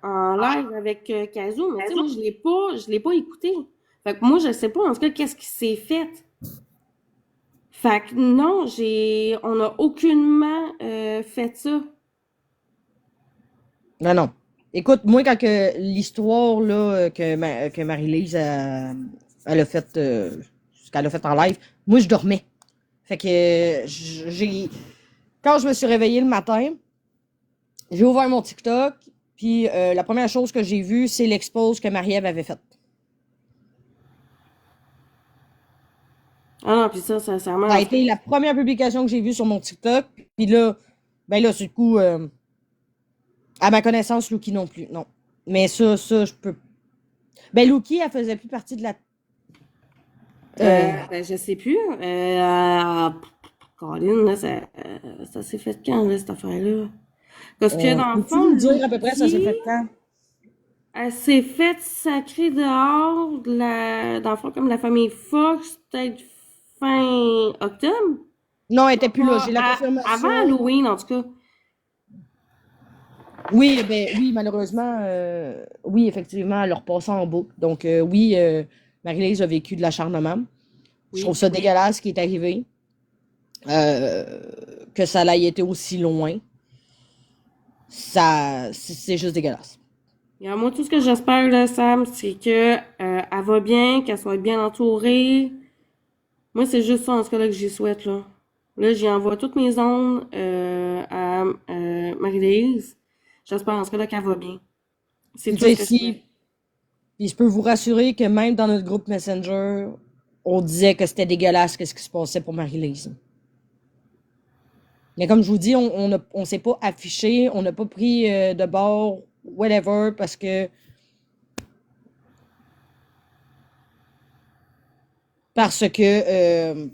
en live avec Kazoo, mais tu sais, moi, je l'ai pas écouté. Fait que moi, je sais pas, en tout cas, qu'est-ce qui s'est fait. Fait que non, on n'a aucunement fait ça. Non, non. Écoute, moi, quand que l'histoire là, que Marie-Lise elle a fait, ce qu'elle a fait en live, moi, je dormais. Fait que quand je me suis réveillée le matin, j'ai ouvert mon TikTok, puis la première chose que j'ai vue, c'est l'expose que Marie-Ève avait faite. Ah non, puis ça, sincèrement, Ça a en tout cas, été la première publication que j'ai vue sur mon TikTok, puis là, ben là, du coup, à ma connaissance, Lucky non plus, non. Mais ça, je peux. Ben, Lucky, elle faisait plus partie de la. ben, je sais plus. Colin, là, ça s'est fait quand, là, cette affaire-là? Parce que, dans le Peux-tu fond, nous dire à peu près ça s'est Lucky, fait quand? elle s'est faite sacrer dehors dans le fond, comme la famille Fox, peut-être fin octobre. Non, elle était plus là, Ah, j'ai la avant confirmation. Halloween, en tout cas. Oui, ben oui, malheureusement, oui, effectivement, elle leur passait en boucle. Donc, oui, Marie-Lise a vécu de l'acharnement. Je trouve Oui. ça dégueulasse ce qui est arrivé. Que ça ait été aussi loin. C'est juste dégueulasse. Et moi, tout ce que j'espère, là, Sam, c'est que elle va bien, qu'elle soit bien entourée. Moi, c'est juste ça, en tout cas, là, que j'y souhaite, là. Là, j'y envoie toutes mes ondes à Marie-Lise. J'espère, en tout cas, là, qu'elle va bien. C'est Puis, tout tu ce sais, que je souhaite. puis je peux vous rassurer que même dans notre groupe Messenger, on disait que c'était dégueulasse ce qui se passait pour Marie-Lise. Mais comme je vous dis, on s'est pas affiché, on n'a pas pris de bord, whatever, parce que parce que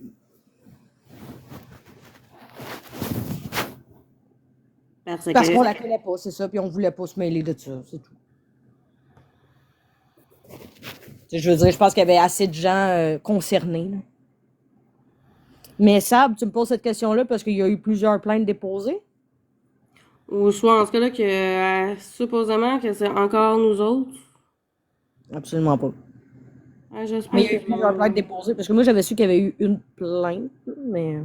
Parce parce qu'on que, la connaît pas, c'est ça, puis on voulait pas se mêler de ça, c'est tout. Tu sais, je veux dire, je pense qu'il y avait assez de gens concernés, là. Mais Sab, tu me poses cette question-là parce qu'il y a eu plusieurs plaintes déposées? ou soit, en tout cas, là, que supposément que c'est encore nous autres. Absolument pas. Mais J'espère il y a eu qu'ils plusieurs plaintes vont. déposées parce que moi j'avais su qu'il y avait eu une plainte, mais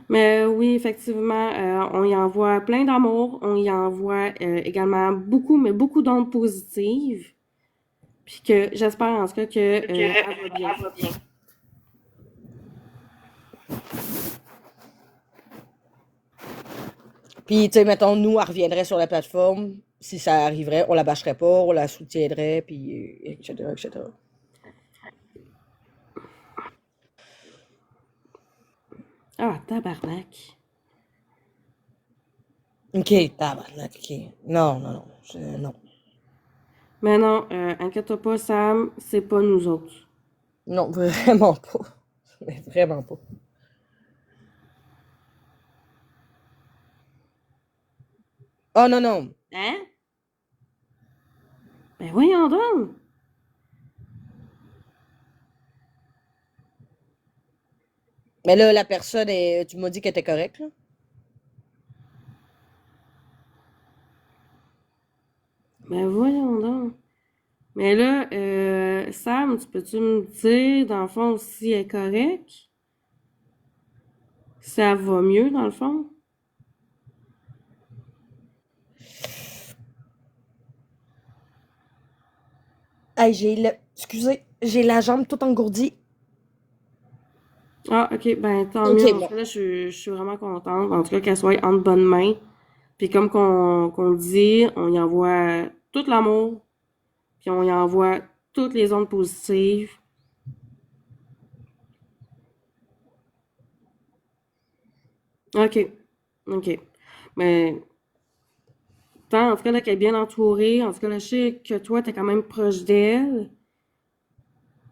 Mais oui, effectivement, on y envoie plein d'amour, on y envoie également beaucoup, mais beaucoup d'ondes positives. Puis que j'espère en tout cas que elle va bien. puis, tu sais, mettons, nous, elle reviendrait sur la plateforme. Si ça arriverait, on la bâcherait pas, on la soutiendrait, puis etc., etc. Ah, tabarnak. OK, tabarnak, OK. Non, non, non. Non. Mais non, inquiète-toi pas, Sam, c'est pas nous autres. Non, vraiment pas. Mais vraiment pas. Oh non, non. Hein? Ben voyons donc. Mais là, la personne, tu m'as dit qu'elle était correcte, là? Ben voyons donc. Mais là, Sam, tu peux-tu me dire, dans le fond, si elle est correcte? Ça va mieux, dans le fond? Hey, excusez, j'ai la jambe toute engourdie. Ah, ok, ben tant Ok, mieux. En tout bon. cas, là, je suis vraiment contente. En tout cas, qu'elle soit entre bonnes mains. Puis comme qu'on dit, on y envoie tout l'amour, puis on y envoie toutes les ondes positives. OK. OK. Mais, tant, en tout cas, là, qu'elle est bien entourée. En tout cas, là, je sais que toi, t'es quand même proche d'elle.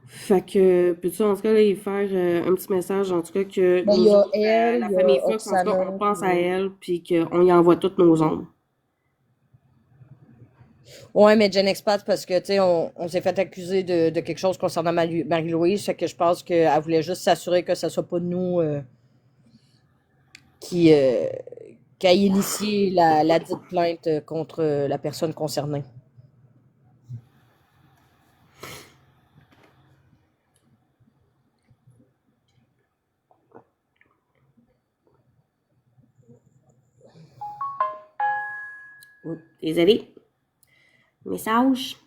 Fait que, peux-tu, en tout cas, là, y faire un petit message, en tout cas, que Ben, il nous y a autres, elle, la il y famille a Fox, en tout cas, Oksana, on pense à puis... elle, puis qu'on y envoie toutes nos ondes. Ouais, mais Gen Expat, parce que, tu sais, on s'est fait accuser de quelque chose concernant Marie-Louise, fait que je pense qu'elle voulait juste s'assurer que ça soit pas nous qui, qui a initié la dite plainte contre la personne concernée. Oui. Désolée. Message.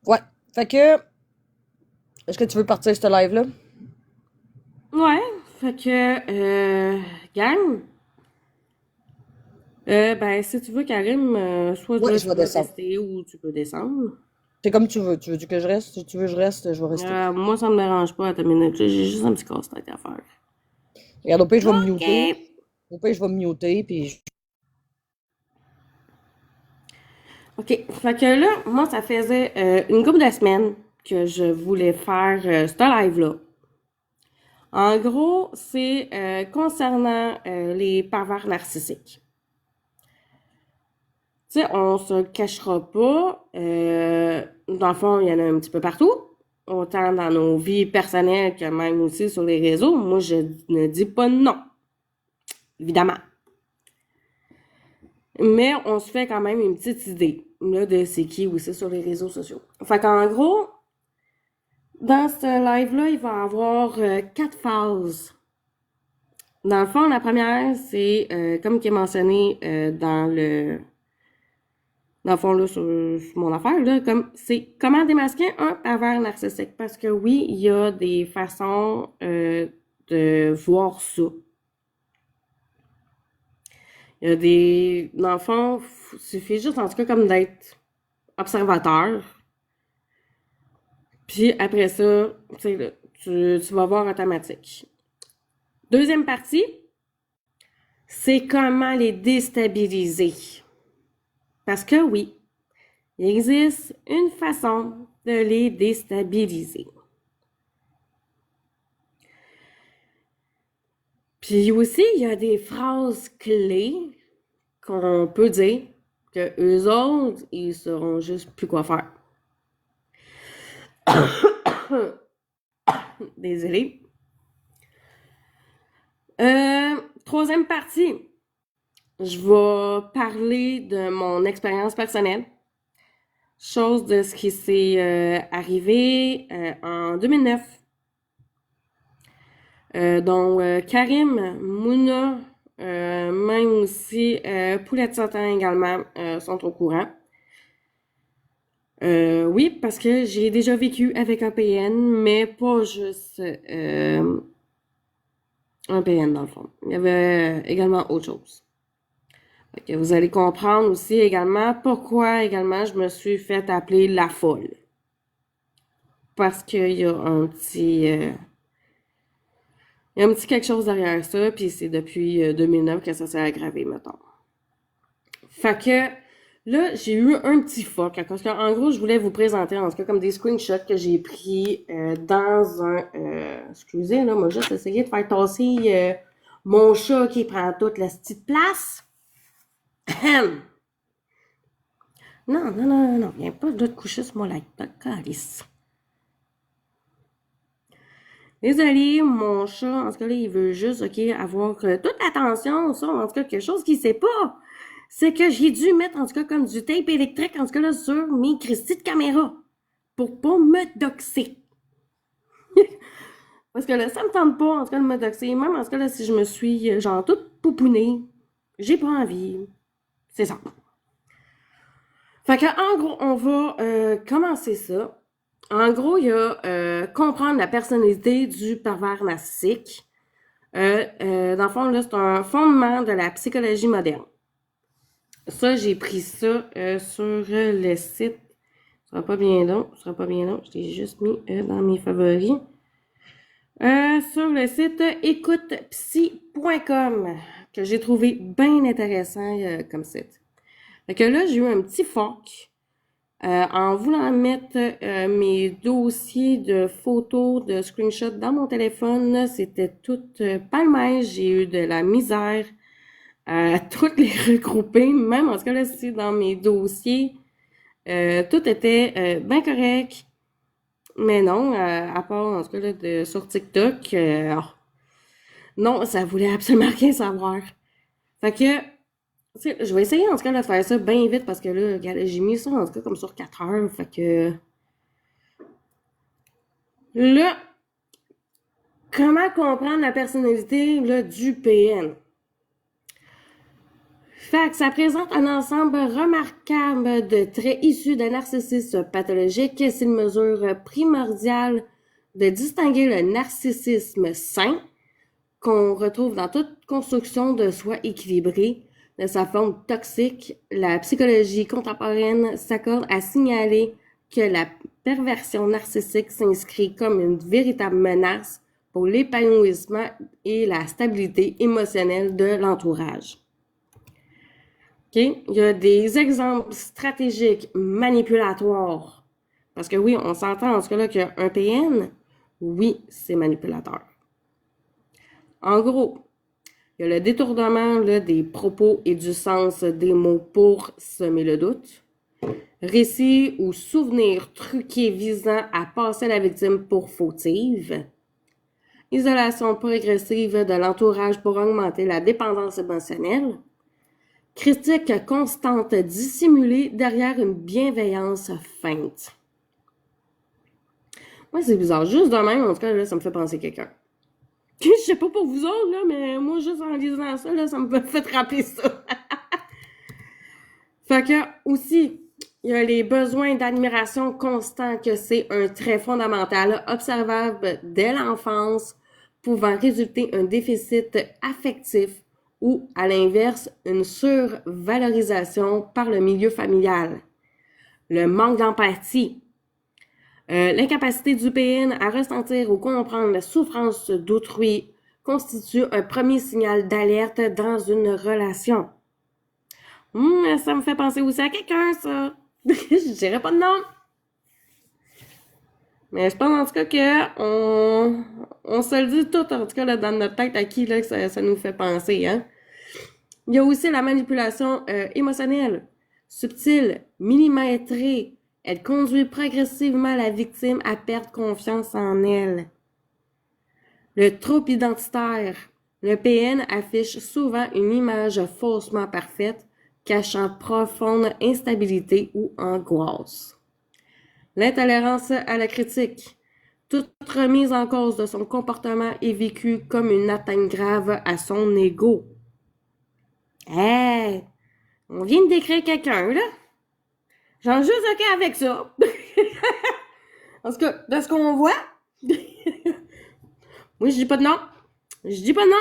Ouais. Fait que, est-ce que tu veux partir ce live-là? Ouais. Fait que, gang. Ben, si tu veux, Karim, soit Ouais, là, je tu vais peux descendre. rester ou tu peux descendre. C'est comme tu veux. Tu veux que je reste? Si tu veux que je reste, je vais rester. Moi, ça me dérange pas à ta minute. J'ai juste un petit casse-tête à faire. Regarde, au pire, je vais me OK. muter. Au pire, je vais me muter, puis... OK. Fait que là, moi, ça faisait une couple de semaines que je voulais faire ce live-là. En gros, c'est concernant les pervers narcissiques. Tu sais, on se cachera pas. Dans le fond, il y en a un petit peu partout. Autant dans nos vies personnelles que même aussi sur les réseaux. Moi, je ne dis pas non. Évidemment. Mais on se fait quand même une petite idée là, de c'est qui aussi sur les réseaux sociaux. Fait qu'en gros, dans ce live-là, il va y avoir 4 phases. Dans le fond, la première, c'est comme qui est mentionné dans le fond, là, sur mon affaire, là, comme c'est comment démasquer un pervers narcissique. Parce que oui, il y a des façons de voir ça. Il y a des. Dans le fond, il suffit juste, en tout cas, comme d'être observateur. Puis après ça, tu sais, là, tu vas voir automatique. Deuxième partie, c'est comment les déstabiliser. Parce que oui, il existe une façon de les déstabiliser. Puis aussi, il y a des phrases clés qu'on peut dire que eux autres, ils sauront juste plus quoi faire. Désolée. Troisième partie, je vais parler de mon expérience personnelle. Chose de ce qui s'est arrivé en 2009. Donc, Karim, Mouna, même aussi Poulette Satan également sont au courant. Oui, parce que j'ai déjà vécu avec un PN, mais pas juste un PN dans le fond. Il y avait également autre chose. Fait que vous allez comprendre aussi également pourquoi également je me suis fait appeler la folle. Parce qu'il y a un petit... il y a un petit quelque chose derrière ça, puis c'est depuis 2009 que ça s'est aggravé, mettons. Fait que là, j'ai eu un petit fuck, parce qu'en gros, je voulais vous présenter, en tout cas, comme des screenshots que j'ai pris dans un... excusez, là, moi, juste essayer de faire tasser mon chat qui prend toute la petite place. Non, non, non, non, viens pas de te coucher sur mon laptop, calice. Désolée, mon chat, en tout cas, là, il veut juste, OK, avoir toute l'attention sur, en tout cas, quelque chose qu'il sait pas. C'est que j'ai dû mettre, en tout cas, comme du tape électrique, en tout cas, là, sur mes Christy de caméra. Pour pas me doxer. Parce que là, ça me tente pas, en tout cas, de me doxer. Même, en tout cas, là, si je me suis, genre, toute poupounée, j'ai pas envie. C'est ça. Fait que, en gros, on va commencer ça. En gros, il y a comprendre la personnalité du pervers narcissique. Dans le fond, là, c'est un fondement de la psychologie moderne. Ça, j'ai pris ça sur le site. Ce sera pas bien long. Je l'ai juste mis dans mes favoris. Sur le site écoutepsy.com, que j'ai trouvé bien intéressant comme site. Fait que là, j'ai eu un petit fuck en voulant mettre mes dossiers de photos, de screenshots dans mon téléphone. C'était tout palmèche. J'ai eu de la misère à toutes les regrouper. Même en tout cas, là, c'est dans mes dossiers. Tout était bien correct. Mais non, à part, en tout cas, là, sur TikTok, non, ça voulait absolument rien savoir. Fait que, je vais essayer, en tout cas, de faire ça bien vite, parce que là, j'ai mis ça, en tout cas, comme sur 4 heures. Fait que, là, comment comprendre la personnalité, là, du PN? Fait que ça présente un ensemble remarquable de traits issus d'un narcissisme pathologique. C'est une mesure primordiale de distinguer le narcissisme sain, qu'on retrouve dans toute construction de soi équilibrée, de sa forme toxique. La psychologie contemporaine s'accorde à signaler que la perversion narcissique s'inscrit comme une véritable menace pour l'épanouissement et la stabilité émotionnelle de l'entourage. Okay? Il y a des exemples stratégiques manipulatoires. Parce que oui, on s'entend en ce cas-là qu'un PN, oui, c'est manipulateur. En gros, il y a le détournement là, des propos et du sens des mots pour semer le doute. Récits ou souvenirs truqués visant à passer la victime pour fautive. Isolation progressive de l'entourage pour augmenter la dépendance émotionnelle. Critique constante dissimulée derrière une bienveillance feinte. Moi, c'est bizarre. Juste de même, en tout cas, là, ça me fait penser quelqu'un. Je sais pas pour vous autres, là, mais moi, juste en lisant ça, là, ça me fait rappeler ça. Fait que, aussi, il y a les besoins d'admiration constants, que c'est un trait fondamental, observable dès l'enfance, pouvant résulter un déficit affectif ou, à l'inverse, une survalorisation par le milieu familial. Le manque d'empathie. L'incapacité du PN à ressentir ou comprendre la souffrance d'autrui constitue un premier signal d'alerte dans une relation. Ça me fait penser aussi à quelqu'un, ça. Je dirais pas de nom. Mais je pense en tout cas que on se le dit tout, en tout cas, là, dans notre tête, à qui là, que ça nous fait penser, hein. Il y a aussi la manipulation émotionnelle, subtile, millimétrée. Elle conduit progressivement la victime à perdre confiance en elle. Le trouble identitaire. Le PN affiche souvent une image faussement parfaite, cachant profonde instabilité ou angoisse. L'intolérance à la critique. Toute remise en cause de son comportement est vécue comme une atteinte grave à son ego. Hey! On vient de décrire quelqu'un, là. J'en juste OK avec ça. En tout cas, de ce qu'on voit. Moi, je dis pas de non. Je dis pas de non.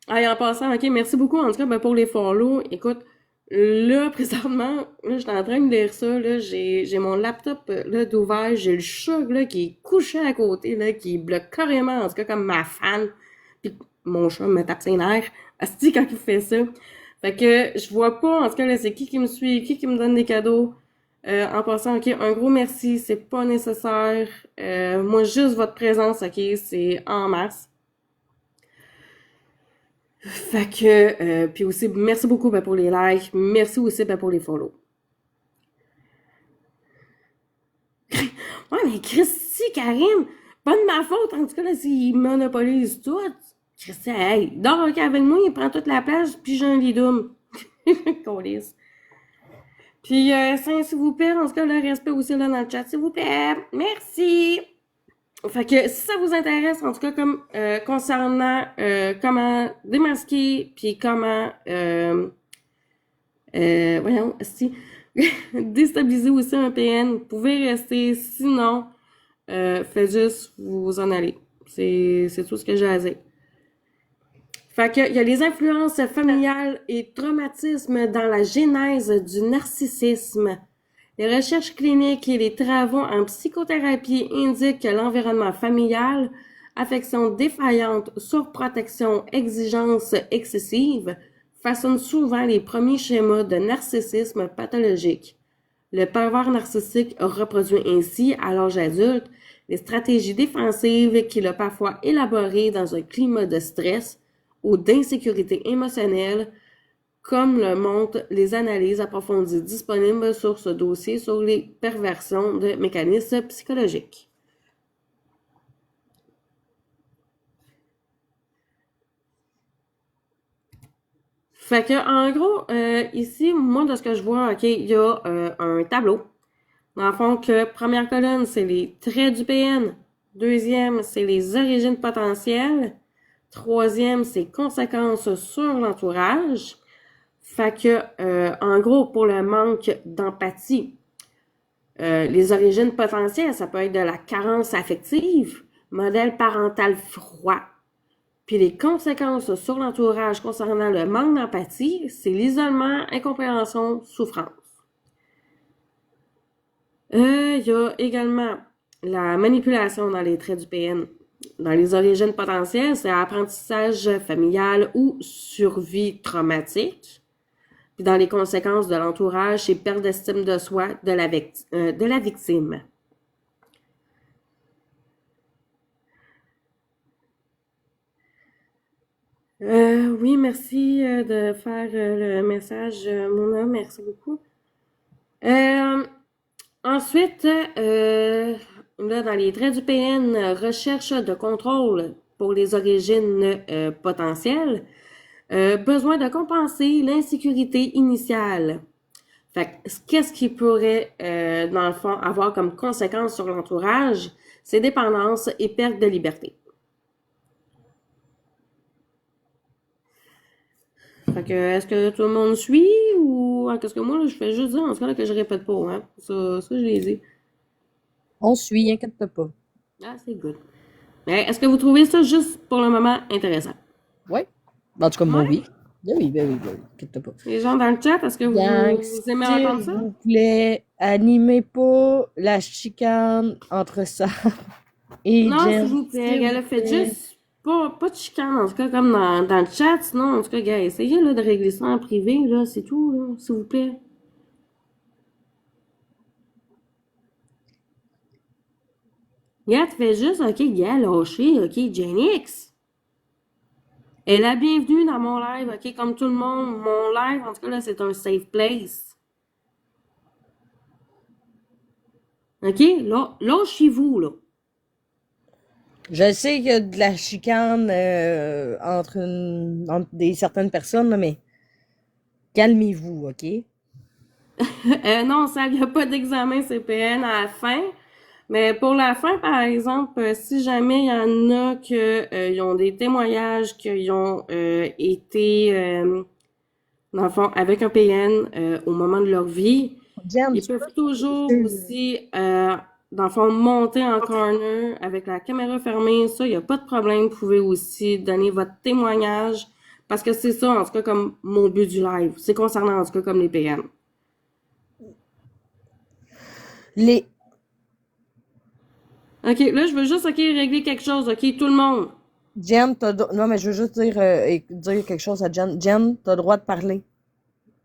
Allez, en passant, OK, merci beaucoup, en tout cas, ben, pour les follow. Écoute, là, présentement, là, j'étais en train de lire ça, là, j'ai mon laptop, là, d'ouvert, j'ai le chat, là, qui est couché à côté, là, qui bloque carrément, en tout cas, comme ma fan. Puis mon chat me tape ses nerfs, asti, quand il fait ça. Fait que, je vois pas, en tout cas, là, c'est qui me suit, qui me donne des cadeaux. En passant, OK, un gros merci, c'est pas nécessaire. Moi, juste votre présence, OK, c'est en masse. Fait que, puis aussi, merci beaucoup ben, pour les likes. Merci aussi ben, pour les follow. Ouais, mais Christy, Karine, pas de ma faute, en tout cas, là, s'il monopolise tout. Christy, hey, dors avec moi, il prend toute la place, puis j'ai un lit d'homme. Colisse. Puis, s'il vous plaît, en tout cas, le respect aussi là dans le chat, s'il vous plaît. Merci! Fait que si ça vous intéresse, en tout cas, comme concernant comment démasquer, puis comment voyons, si déstabiliser aussi un PN, vous pouvez rester, sinon faites juste vous en aller. C'est tout ce que j'ai à dire. Fait que, il y a les influences familiales et traumatismes dans la genèse du narcissisme. Les recherches cliniques et les travaux en psychothérapie indiquent que l'environnement familial, affection défaillante, surprotection, exigence excessive, façonne souvent les premiers schémas de narcissisme pathologique. Le pervers narcissique reproduit ainsi, à l'âge adulte, les stratégies défensives qu'il a parfois élaborées dans un climat de stress ou d'insécurité émotionnelle, comme le montrent les analyses approfondies disponibles sur ce dossier sur les perversions de mécanismes psychologiques. Fait que, en gros, ici, moi, de ce que je vois, OK, il y a un tableau. Dans le fond, que première colonne, c'est les traits du PN. Deuxième, c'est les origines potentielles. Troisième, c'est conséquences sur l'entourage. Fait que, en gros, pour le manque d'empathie, les origines potentielles, ça peut être de la carence affective, modèle parental froid. Puis les conséquences sur l'entourage concernant le manque d'empathie, c'est l'isolement, incompréhension, souffrance. Il y a également la manipulation dans les traits du PN. Dans les origines potentielles, c'est apprentissage familial ou survie traumatique. Puis dans les conséquences de l'entourage, c'est perte d'estime de soi de la victime. Oui, merci de faire le message, Mona. Merci beaucoup. Ensuite, là, dans les traits du PN, recherche de contrôle pour les origines potentielles. Besoin de compenser l'insécurité initiale. Fait que, qu'est-ce qui pourrait, dans le fond, avoir comme conséquence sur l'entourage? C'est dépendance et perte de liberté. Fait que, est-ce que tout le monde suit ou qu'est-ce que moi, là, je fais juste dire en ce cas-là que je répète pas, hein? Ça, je l'ai dit. On suit, inquiète pas. Ah, c'est good. Mais est-ce que vous trouvez ça juste pour le moment intéressant? Oui. En tout cas, moi, Ouais. oui. Ben oui, inquiète pas. Les gens dans le chat, est-ce que vous aimez entendre ça? S'il vous plaît, animez pas la chicane entre ça et Non, Jen. s'il vous plaît, S'il elle a vous fait plaît. juste pas de chicane, en tout cas, comme dans le chat. Sinon, en tout cas, gars, essayez là, de régler ça en privé, là, c'est tout, là, s'il vous plaît. Gars, tu fais juste, ok, gars, lâcher, ok, Genix. Elle est la bienvenue dans mon live, ok, comme tout le monde. Mon live, en tout cas, là, c'est un safe place. Ok, là, lâchez-vous, là. Je sais qu'il y a de la chicane entre certaines personnes, là, mais calmez-vous, OK? Non, ça n'y a pas d'examen CPN à la fin. Mais pour la fin, par exemple, si jamais il y en a ils ont des témoignages qu'ils ont été, dans le fond, avec un PN au moment de leur vie, Jen, ils peuvent toujours aussi, dans le fond, monter en corner avec la caméra fermée. Ça, il n'y a pas de problème. Vous pouvez aussi donner votre témoignage. Parce que c'est ça, en tout cas, comme mon but du live. C'est concernant, en tout cas, comme les PN. OK, là, je veux juste, OK, régler quelque chose, OK, tout le monde. Jen, non, mais je veux juste dire quelque chose à Jen. Jen, t'as le droit de parler.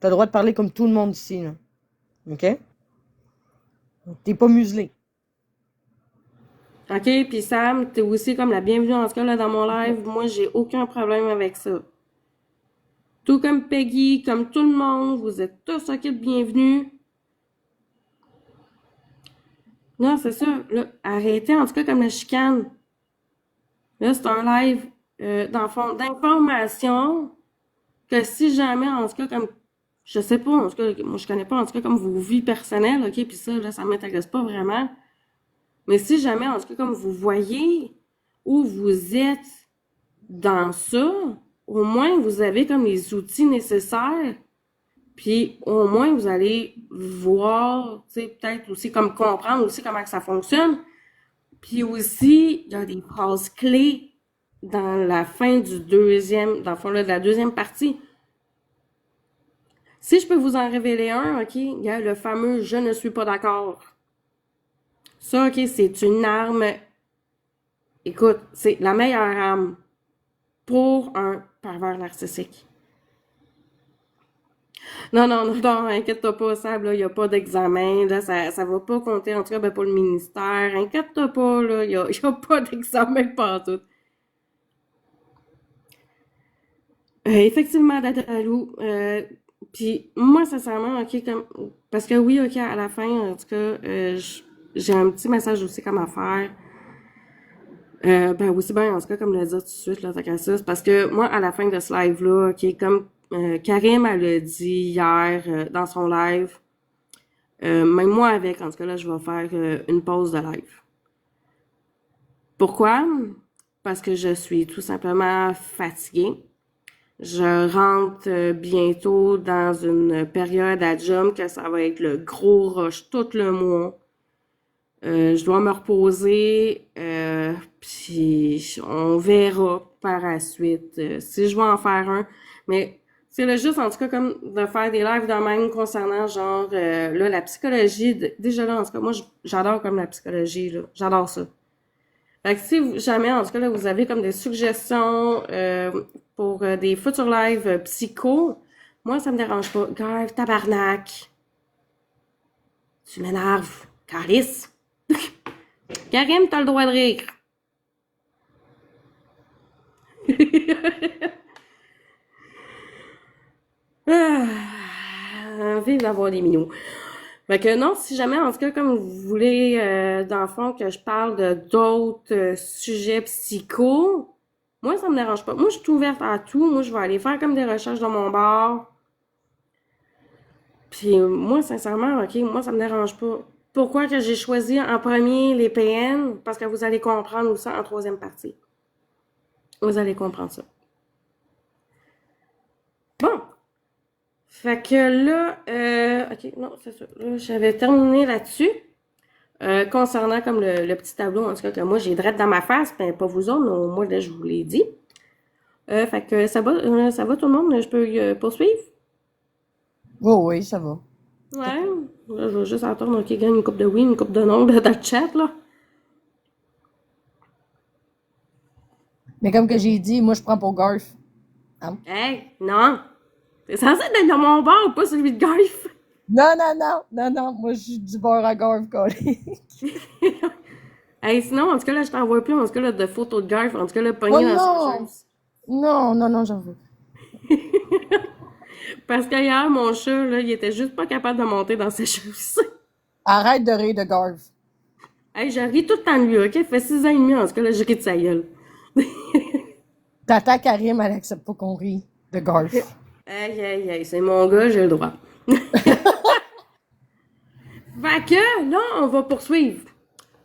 T'as le droit de parler comme tout le monde ici, là. OK? T'es pas muselé. OK, puis Sam, t'es aussi comme la bienvenue, en tout cas, là, dans mon live. Moi, j'ai aucun problème avec ça. Tout comme Peggy, comme tout le monde, vous êtes tous, OK, bienvenus. Non, c'est ça. Là, arrêtez, en tout cas, comme la chicane. Là, c'est un live, dans le fond, d'information que si jamais, en tout cas, comme, je sais pas, en tout cas, moi, je connais pas, en tout cas, comme vos vies personnelles, OK, puis ça, là, ça m'intéresse pas vraiment. Mais si jamais, en tout cas, comme vous voyez où vous êtes dans ça, au moins, vous avez comme les outils nécessaires. Puis au moins, vous allez voir, tu sais, peut-être aussi comme comprendre aussi comment que ça fonctionne. Puis aussi, il y a des phrases clés dans la fin du deuxième, dans le fond, là, de la deuxième partie. Si je peux vous en révéler un, OK, il y a le fameux « Je ne suis pas d'accord ». Ça, OK, c'est une arme. Écoute, c'est la meilleure arme pour un pervers narcissique. Non, inquiète-toi pas, Sab, là, il n'y a pas d'examen, là, ça va pas compter, en tout cas, ben, pour le ministère. Inquiète-toi pas, là, il y a pas d'examen partout. Effectivement, Dadalou, puis moi, sincèrement, OK, parce que oui, OK, à la fin, en tout cas, j'ai un petit message aussi comme à faire. Ben aussi bien, en tout cas, comme le dire tout de suite, là, tant qu'à ça, c'est parce que moi, à la fin de ce live-là, OK, comme Karim, elle l'a dit hier dans son live, même moi avec, en tout cas, là, je vais faire une pause de live. Pourquoi? Parce que je suis tout simplement fatiguée. Je rentre bientôt dans une période à job que ça va être le gros rush tout le mois. Je dois me reposer, puis on verra par la suite si je vais en faire un. Mais c'est le juste, en tout cas, comme de faire des lives de même concernant, genre, là, la psychologie. Déjà là, en tout cas, moi, j'adore comme la psychologie, là. J'adore ça. Fait que si jamais, en tout cas, là, vous avez comme des suggestions pour des futurs lives psycho, moi, ça me dérange pas. Grave, tabarnak. Tu m'énerves. Calice. Karim, t'as le droit de rire. Vive d'avoir des minous. Fait que non, si jamais, en tout cas, comme vous voulez, dans le fond, que je parle de d'autres sujets psycho, moi, ça me dérange pas. Moi, je suis ouverte à tout. Moi, je vais aller faire comme des recherches dans mon bar. Puis moi, sincèrement, OK, moi, ça me dérange pas. Pourquoi que j'ai choisi en premier les PN? Parce que vous allez comprendre aussi en troisième partie. Vous allez comprendre ça. Bon. Fait que là, OK, non, c'est ça. Là, j'avais terminé là-dessus. Concernant comme le petit tableau, en tout cas, que moi, j'ai direct dans ma face, ben pas vous autres, mais moi, là, je vous l'ai dit. Fait que ça va tout le monde? Je peux poursuivre? Oh oui, ça va. Ouais. Là, je vais juste attendre qu'il gagne une coupe de oui, une coupe de non dans le chat, là. Mais comme que j'ai dit, moi, je prends pour Garf. Hey, non! T'es censé être dans mon bord, pas celui de Garf! Non, moi, je suis du bord à Garf, collé. Hey, sinon, en tout cas, là, je t'envoie plus, en tout cas, là, de photos de Garf, en tout cas, là, Oh pogné dans sa non! chaise. Non, j'en veux. Parce qu'hier, mon chat, là, il était juste pas capable de monter dans ses choses. Arrête de rire de Garf. Hey, je ris tout le temps de lui, OK? Ça fait 6 ans et demi, en tout cas, là, je ris de sa gueule. Tata Karim, elle accepte pas qu'on rit de Garf. Hey, c'est mon gars, j'ai le droit. Fait que, là, on va poursuivre.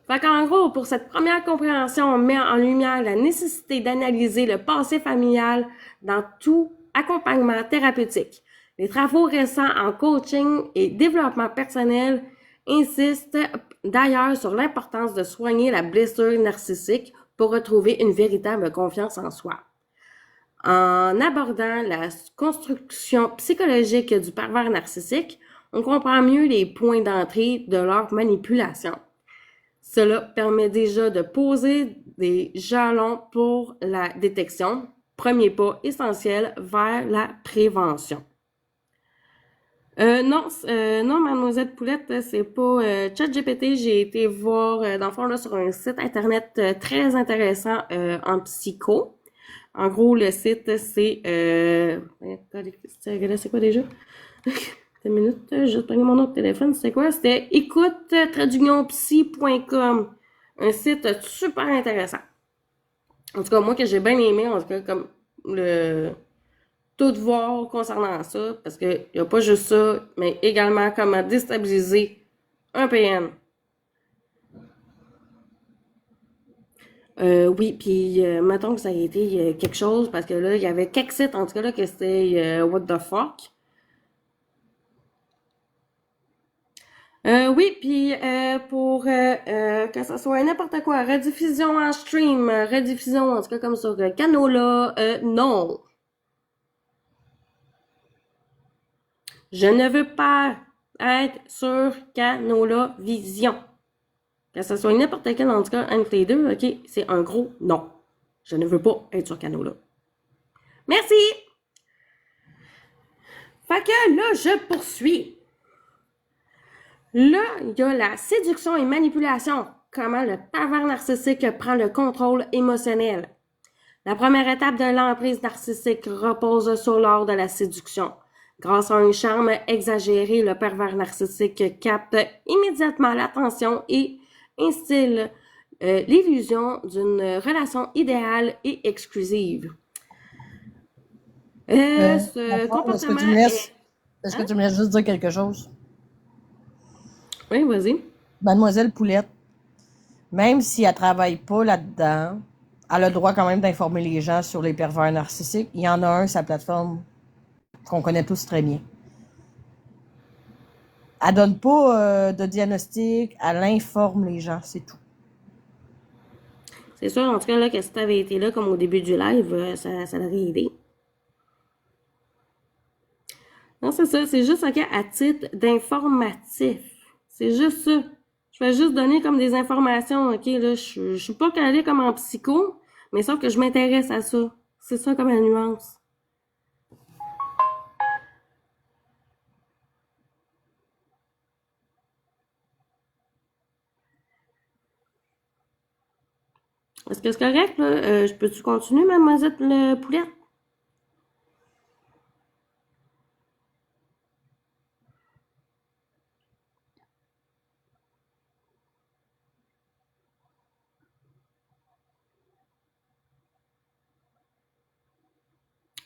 Fait qu'en gros, pour cette première compréhension, on met en lumière la nécessité d'analyser le passé familial dans tout accompagnement thérapeutique. Les travaux récents en coaching et développement personnel insistent d'ailleurs sur l'importance de soigner la blessure narcissique pour retrouver une véritable confiance en soi. En abordant la construction psychologique du pervers narcissique, on comprend mieux les points d'entrée de leur manipulation. Cela permet déjà de poser des jalons pour la détection, premier pas essentiel vers la prévention. Non, Mademoiselle Poulette, c'est pas ChatGPT. J'ai été voir, dans le fond, là, sur un site internet très intéressant en psycho. En gros, le site, c'est... c'est quoi déjà? Une minute, j'ai pris mon autre téléphone. C'est quoi? C'était écoute-psy.com. Un site super intéressant. En tout cas, moi, que j'ai bien aimé, en tout cas, comme le... tout voir concernant ça, parce qu'il n'y a pas juste ça, mais également comment déstabiliser un PN. Oui, puis mettons que ça a été quelque chose, parce que là, il y avait quelques sites, en tout cas, là, que c'était what the fuck. Oui, puis pour que ça soit n'importe quoi, rediffusion en stream, rediffusion en tout cas comme sur Canola, non. Je ne veux pas être sur Canola Vision. Que ce soit n'importe quel, en tout cas, entre les deux, ok, c'est un gros non. Je ne veux pas être sur Canola. Merci! Fait que là, je poursuis. Là, il y a la séduction et manipulation. Comment le pervers narcissique prend le contrôle émotionnel. La première étape de l'emprise narcissique repose sur l'art de la séduction. Grâce à un charme exagéré, le pervers narcissique capte immédiatement l'attention et instille l'illusion d'une relation idéale et exclusive. Ce comportement Est-ce que tu me laisses juste dire quelque chose? Oui, vas-y. Mademoiselle Poulette, même si elle travaille pas là-dedans, elle a le droit quand même d'informer les gens sur les pervers narcissiques. Il y en a un, sa plateforme, qu'on connaît tous très bien. Elle donne pas de diagnostic, elle informe les gens, c'est tout. C'est sûr, en tout cas, là, que si tu avais été là, comme au début du live, ça l'aurait aidé. Non, c'est ça. C'est juste, OK, à titre d'informatif. C'est juste ça. Je vais juste donner comme des informations, OK, là. Je suis pas calée comme en psycho, mais sauf que je m'intéresse à ça. C'est ça comme la nuance. Est-ce que c'est correct, là? Je peux-tu continuer, mademoiselle Poulette?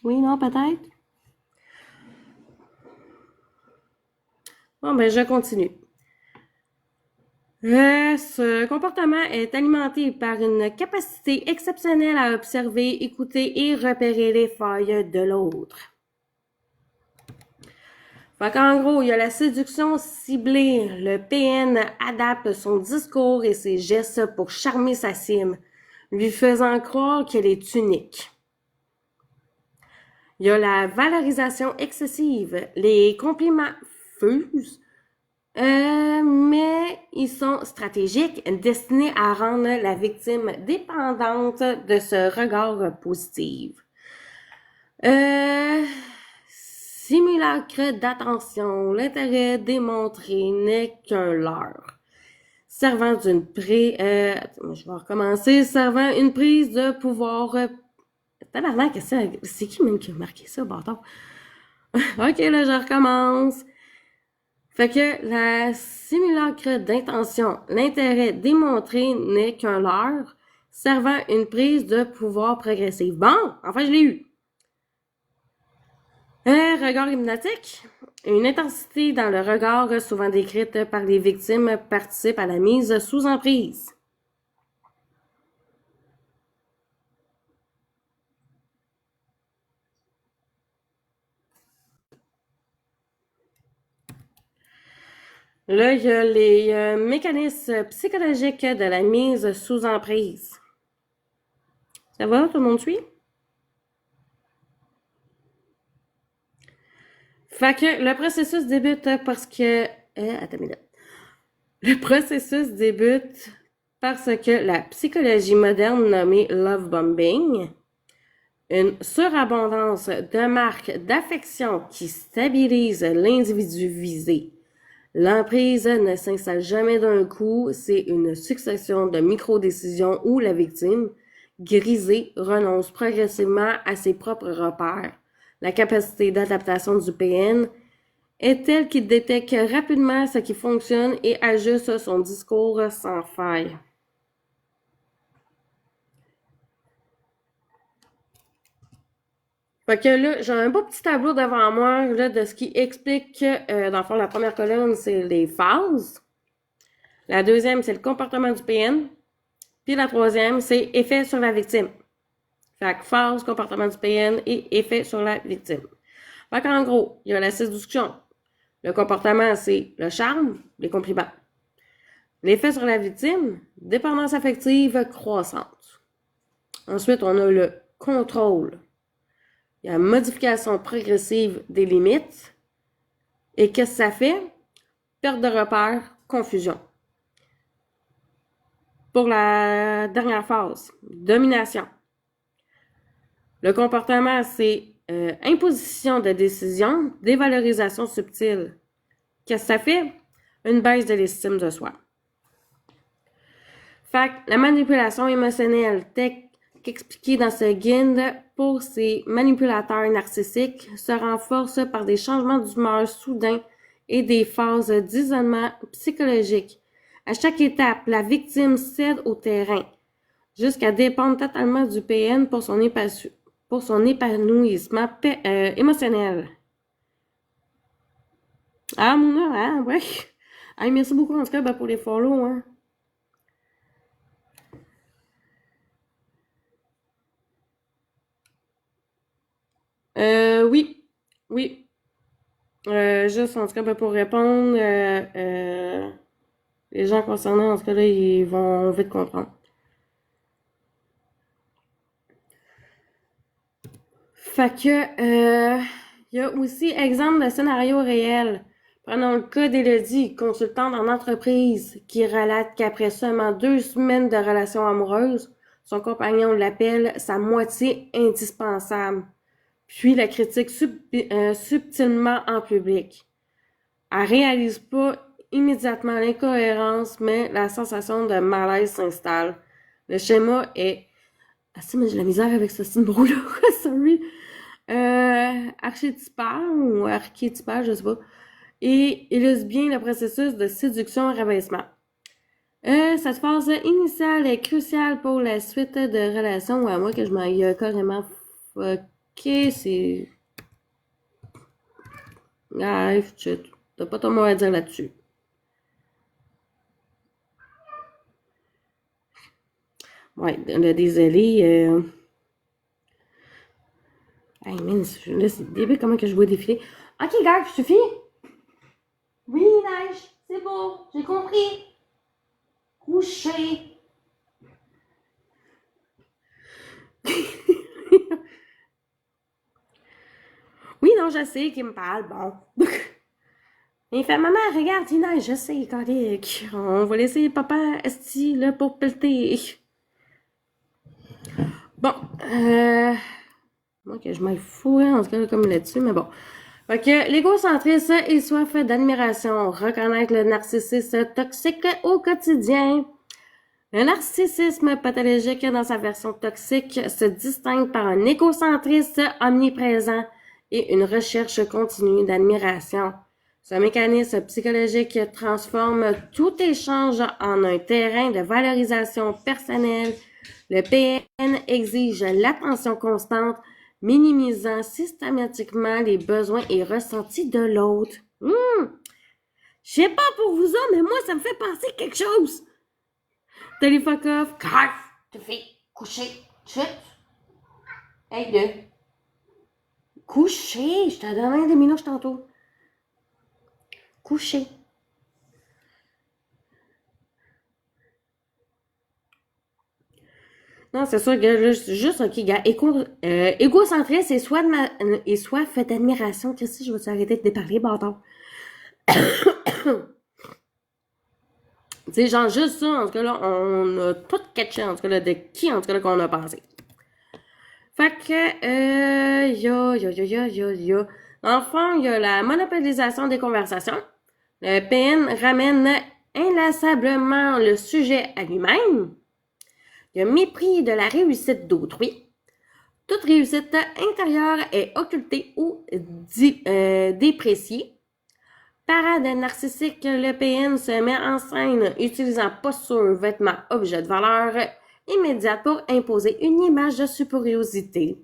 Oui, non, peut-être? Bon, ben, je continue. Ce comportement est alimenté par une capacité exceptionnelle à observer, écouter et repérer les failles de l'autre. Fait qu'en gros, il y a la séduction ciblée. Le PN adapte son discours et ses gestes pour charmer sa cible, lui faisant croire qu'elle est unique. Il y a la valorisation excessive. Les compliments fusent, mais ils sont stratégiques, destinés à rendre la victime dépendante de ce regard positif. Simulacre d'attention. L'intérêt démontré n'est qu'un leurre. Servant d'une prise... je vais recommencer. Servant une prise de pouvoir... Tabarnak, c'est qui même qui a marqué ça, bâtard? OK, là, je recommence. Fait que la simulacre d'intention, l'intérêt démontré n'est qu'un leurre, servant une prise de pouvoir progressive. Bon, enfin, je l'ai eu. Un regard hypnotique. Une intensité dans le regard souvent décrite par les victimes participe à la mise sous emprise. Là, il y a les mécanismes psychologiques de la mise sous emprise. Ça va? Tout le monde suit? Fait que le processus débute parce que... attends une minute. Le processus débute parce que la psychologie moderne nommée love bombing, une surabondance de marques d'affection qui stabilise l'individu visé. L'emprise ne s'installe jamais d'un coup, c'est une succession de micro-décisions où la victime, grisée, renonce progressivement à ses propres repères. La capacité d'adaptation du PN est telle qu'il détecte rapidement ce qui fonctionne et ajuste son discours sans faille. Fait que là, j'ai un beau petit tableau devant moi là, de ce qui explique que, dans le fond, la première colonne, c'est les phases. La deuxième, c'est le comportement du PN. Puis la troisième, c'est effet sur la victime. Fait que phase, comportement du PN et effet sur la victime. Fait qu'en gros, il y a la séduction. Le comportement, c'est le charme, les compliments. L'effet sur la victime, dépendance affective croissante. Ensuite, on a le contrôle. Il y a la modification progressive des limites. Et qu'est-ce que ça fait? Perte de repère, confusion. Pour la dernière phase, domination. Le comportement, c'est imposition de décision, dévalorisation subtile. Qu'est-ce que ça fait? Une baisse de l'estime de soi. Fait que la manipulation émotionnelle, telle qu'expliquée dans ce guide pour ces manipulateurs narcissiques, se renforce par des changements d'humeur soudains et des phases d'isolement psychologique. À chaque étape, la victime cède au terrain, jusqu'à dépendre totalement du PN pour son épanouissement émotionnel. Ah, Mouna, hein, ouais. Ah, merci beaucoup, en tout cas, pour les follow, hein. Oui. Oui. Juste, en tout cas, pour répondre, les gens concernés, en tout cas, là, ils vont vite comprendre. Fait que, il y a aussi exemple de scénario réel. Prenons le cas d'Élodie, consultante en entreprise, qui relate qu'après seulement 2 semaines de relation amoureuse, son compagnon l'appelle sa moitié indispensable. Puis la critique subtilement en public. Elle réalise pas immédiatement l'incohérence, mais la sensation de malaise s'installe. Le schéma est... Ah si, mais j'ai la misère avec ce symbole-là, sorry. Archétypal ou archétypal, je sais pas. Et illustre bien le processus de séduction-rabaissement. Cette phase initiale est cruciale pour la suite de relations, à moi que je m'aille carrément fucké, c'est... Life, shit. T'as pas ton mot à dire là-dessus. Ouais, désolé. Hey, man, là, c'est débile comment que je vois défiler. Ok, gars, suffit? Oui, Neige, c'est beau, j'ai compris. Coucher. Oui, non, je sais qu'il me parle, bon. Il fait, maman, regarde, il neige, je sais, calique. On va laisser papa esti, là, pour pelleter. Bon, moi que je m'aille fou, hein, en tout cas, comme là-dessus, mais bon. Fait que l'égocentrisme et soif d'admiration, reconnaître le narcissisme toxique au quotidien. Le narcissisme pathologique dans sa version toxique se distingue par un égocentrisme omniprésent et une recherche continue d'admiration. Ce mécanisme psychologique transforme tout échange en un terrain de valorisation personnelle. Le PN exige l'attention constante, minimisant systématiquement les besoins et ressentis de l'autre. Je sais pas pour vous autres, mais moi, ça me fait penser quelque chose. Telefakov, Carf, te fais coucher, chut. Hey, coucher, je t'ai donné des minutes tantôt. Coucher. Non, c'est sûr que là, juste, ok, gars, égocentrisme et soif d'admiration. Qu'est-ce que je vais t'arrêter de déparler, bâtard? Tu sais, genre, juste ça, en tout cas, là, on a tout catché, en tout cas, là, de qui, en tout cas, là, qu'on a pensé. Fait que, Dans le fond, il y a la monopolisation des conversations. Le PN ramène inlassablement le sujet à lui-même. Il y a mépris de la réussite d'autrui. Toute réussite intérieure est occultée ou dépréciée. Parade narcissique, le PN se met en scène utilisant posture, vêtements, objets de valeur immédiate pour imposer une image de supériorité.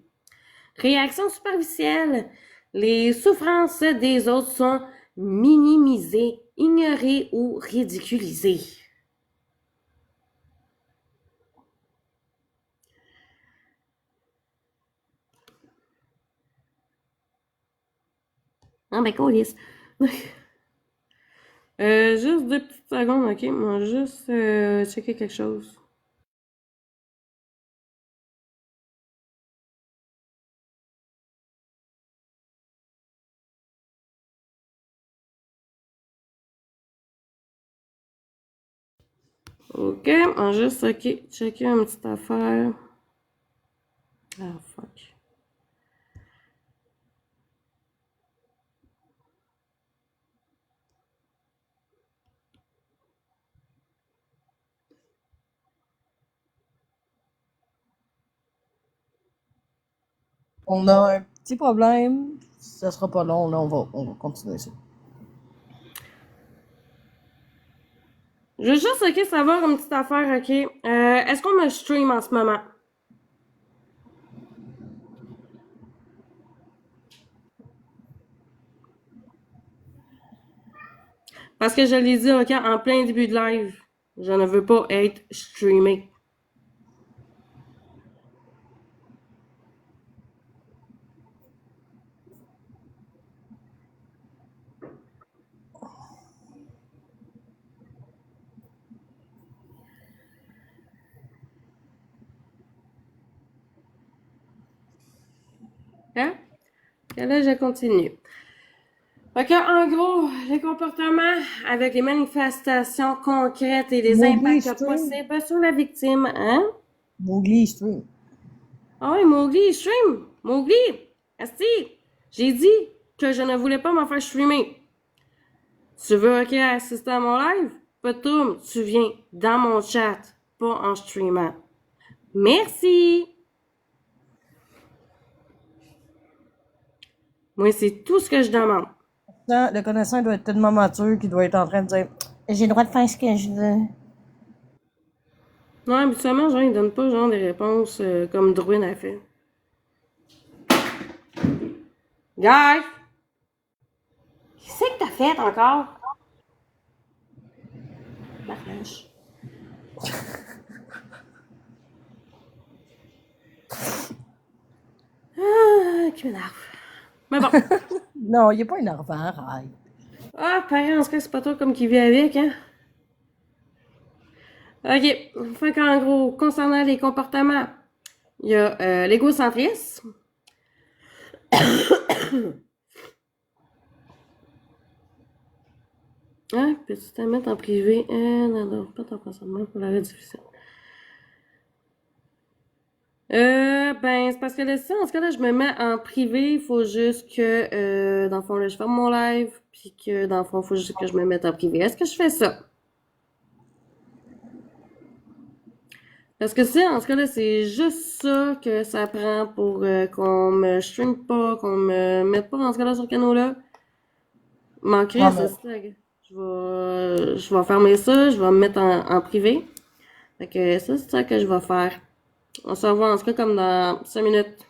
Réaction superficielle. Les souffrances des autres sont minimisées, ignorées ou ridiculisées. Non, ben, câlisse. Juste 2 petites secondes, ok? Moi, juste checker quelque chose. Ok, on juste, ok, checker une petite affaire. Ah, fuck. On a un petit problème. Ça sera pas long, là, on va continuer ça. Je veux juste, ok, savoir une petite affaire, ok? Est-ce qu'on me stream en ce moment? Parce que je l'ai dit, ok, en plein début de live. Je ne veux pas être streamé. Hein? Et là, je continue. Ok, en gros, les comportements avec les manifestations concrètes et les Mowgli impacts stream. possibles sur la victime, hein? Mowgli stream. Ah oui, Mowgli, stream! Mowgli! Asti! J'ai dit que je ne voulais pas m'en faire streamer. Tu veux, ok, assister à mon live? Pas de trouble, tu viens dans mon chat, pas en streamant. Merci! Moi, c'est tout ce que je demande. Ça, le connaissant doit être tellement mature qu'il doit être en train de dire j'ai le droit de faire ce que je veux. Non, habituellement, genre, ils donnent pas, genre, des réponses comme Druin a fait. Guys! Qu'est-ce que t'as fait encore? Barnage. Ah, qui m'énerve. Mais bon. Non, il est pas énervant, arrête. Ah, pareil, en tout cas, c'est pas toi comme qui vit avec, hein? Ok. Fait qu'en gros, concernant les comportements, il y a l'égocentrisme. Hein? Peux-tu te mettre en privé? Non, pas ton consentement pour la rediffusion. Ben, c'est parce que là, si en ce cas-là, je me mets en privé, il faut juste que, dans le fond, là, je ferme mon live, puis que, dans le fond, il faut juste que je me mette en privé. Est-ce que je fais ça? Parce que si, en ce cas-là, c'est juste ça que ça prend pour qu'on me stream pas, qu'on me mette pas, en ce cas-là, sur le canal-là. Manquerait, Non, c'est mais ça. Je vais fermer ça, je vais me mettre en privé. Fait que ça, c'est ça que je vais faire. On se revoit en ce cas comme dans 5 minutes.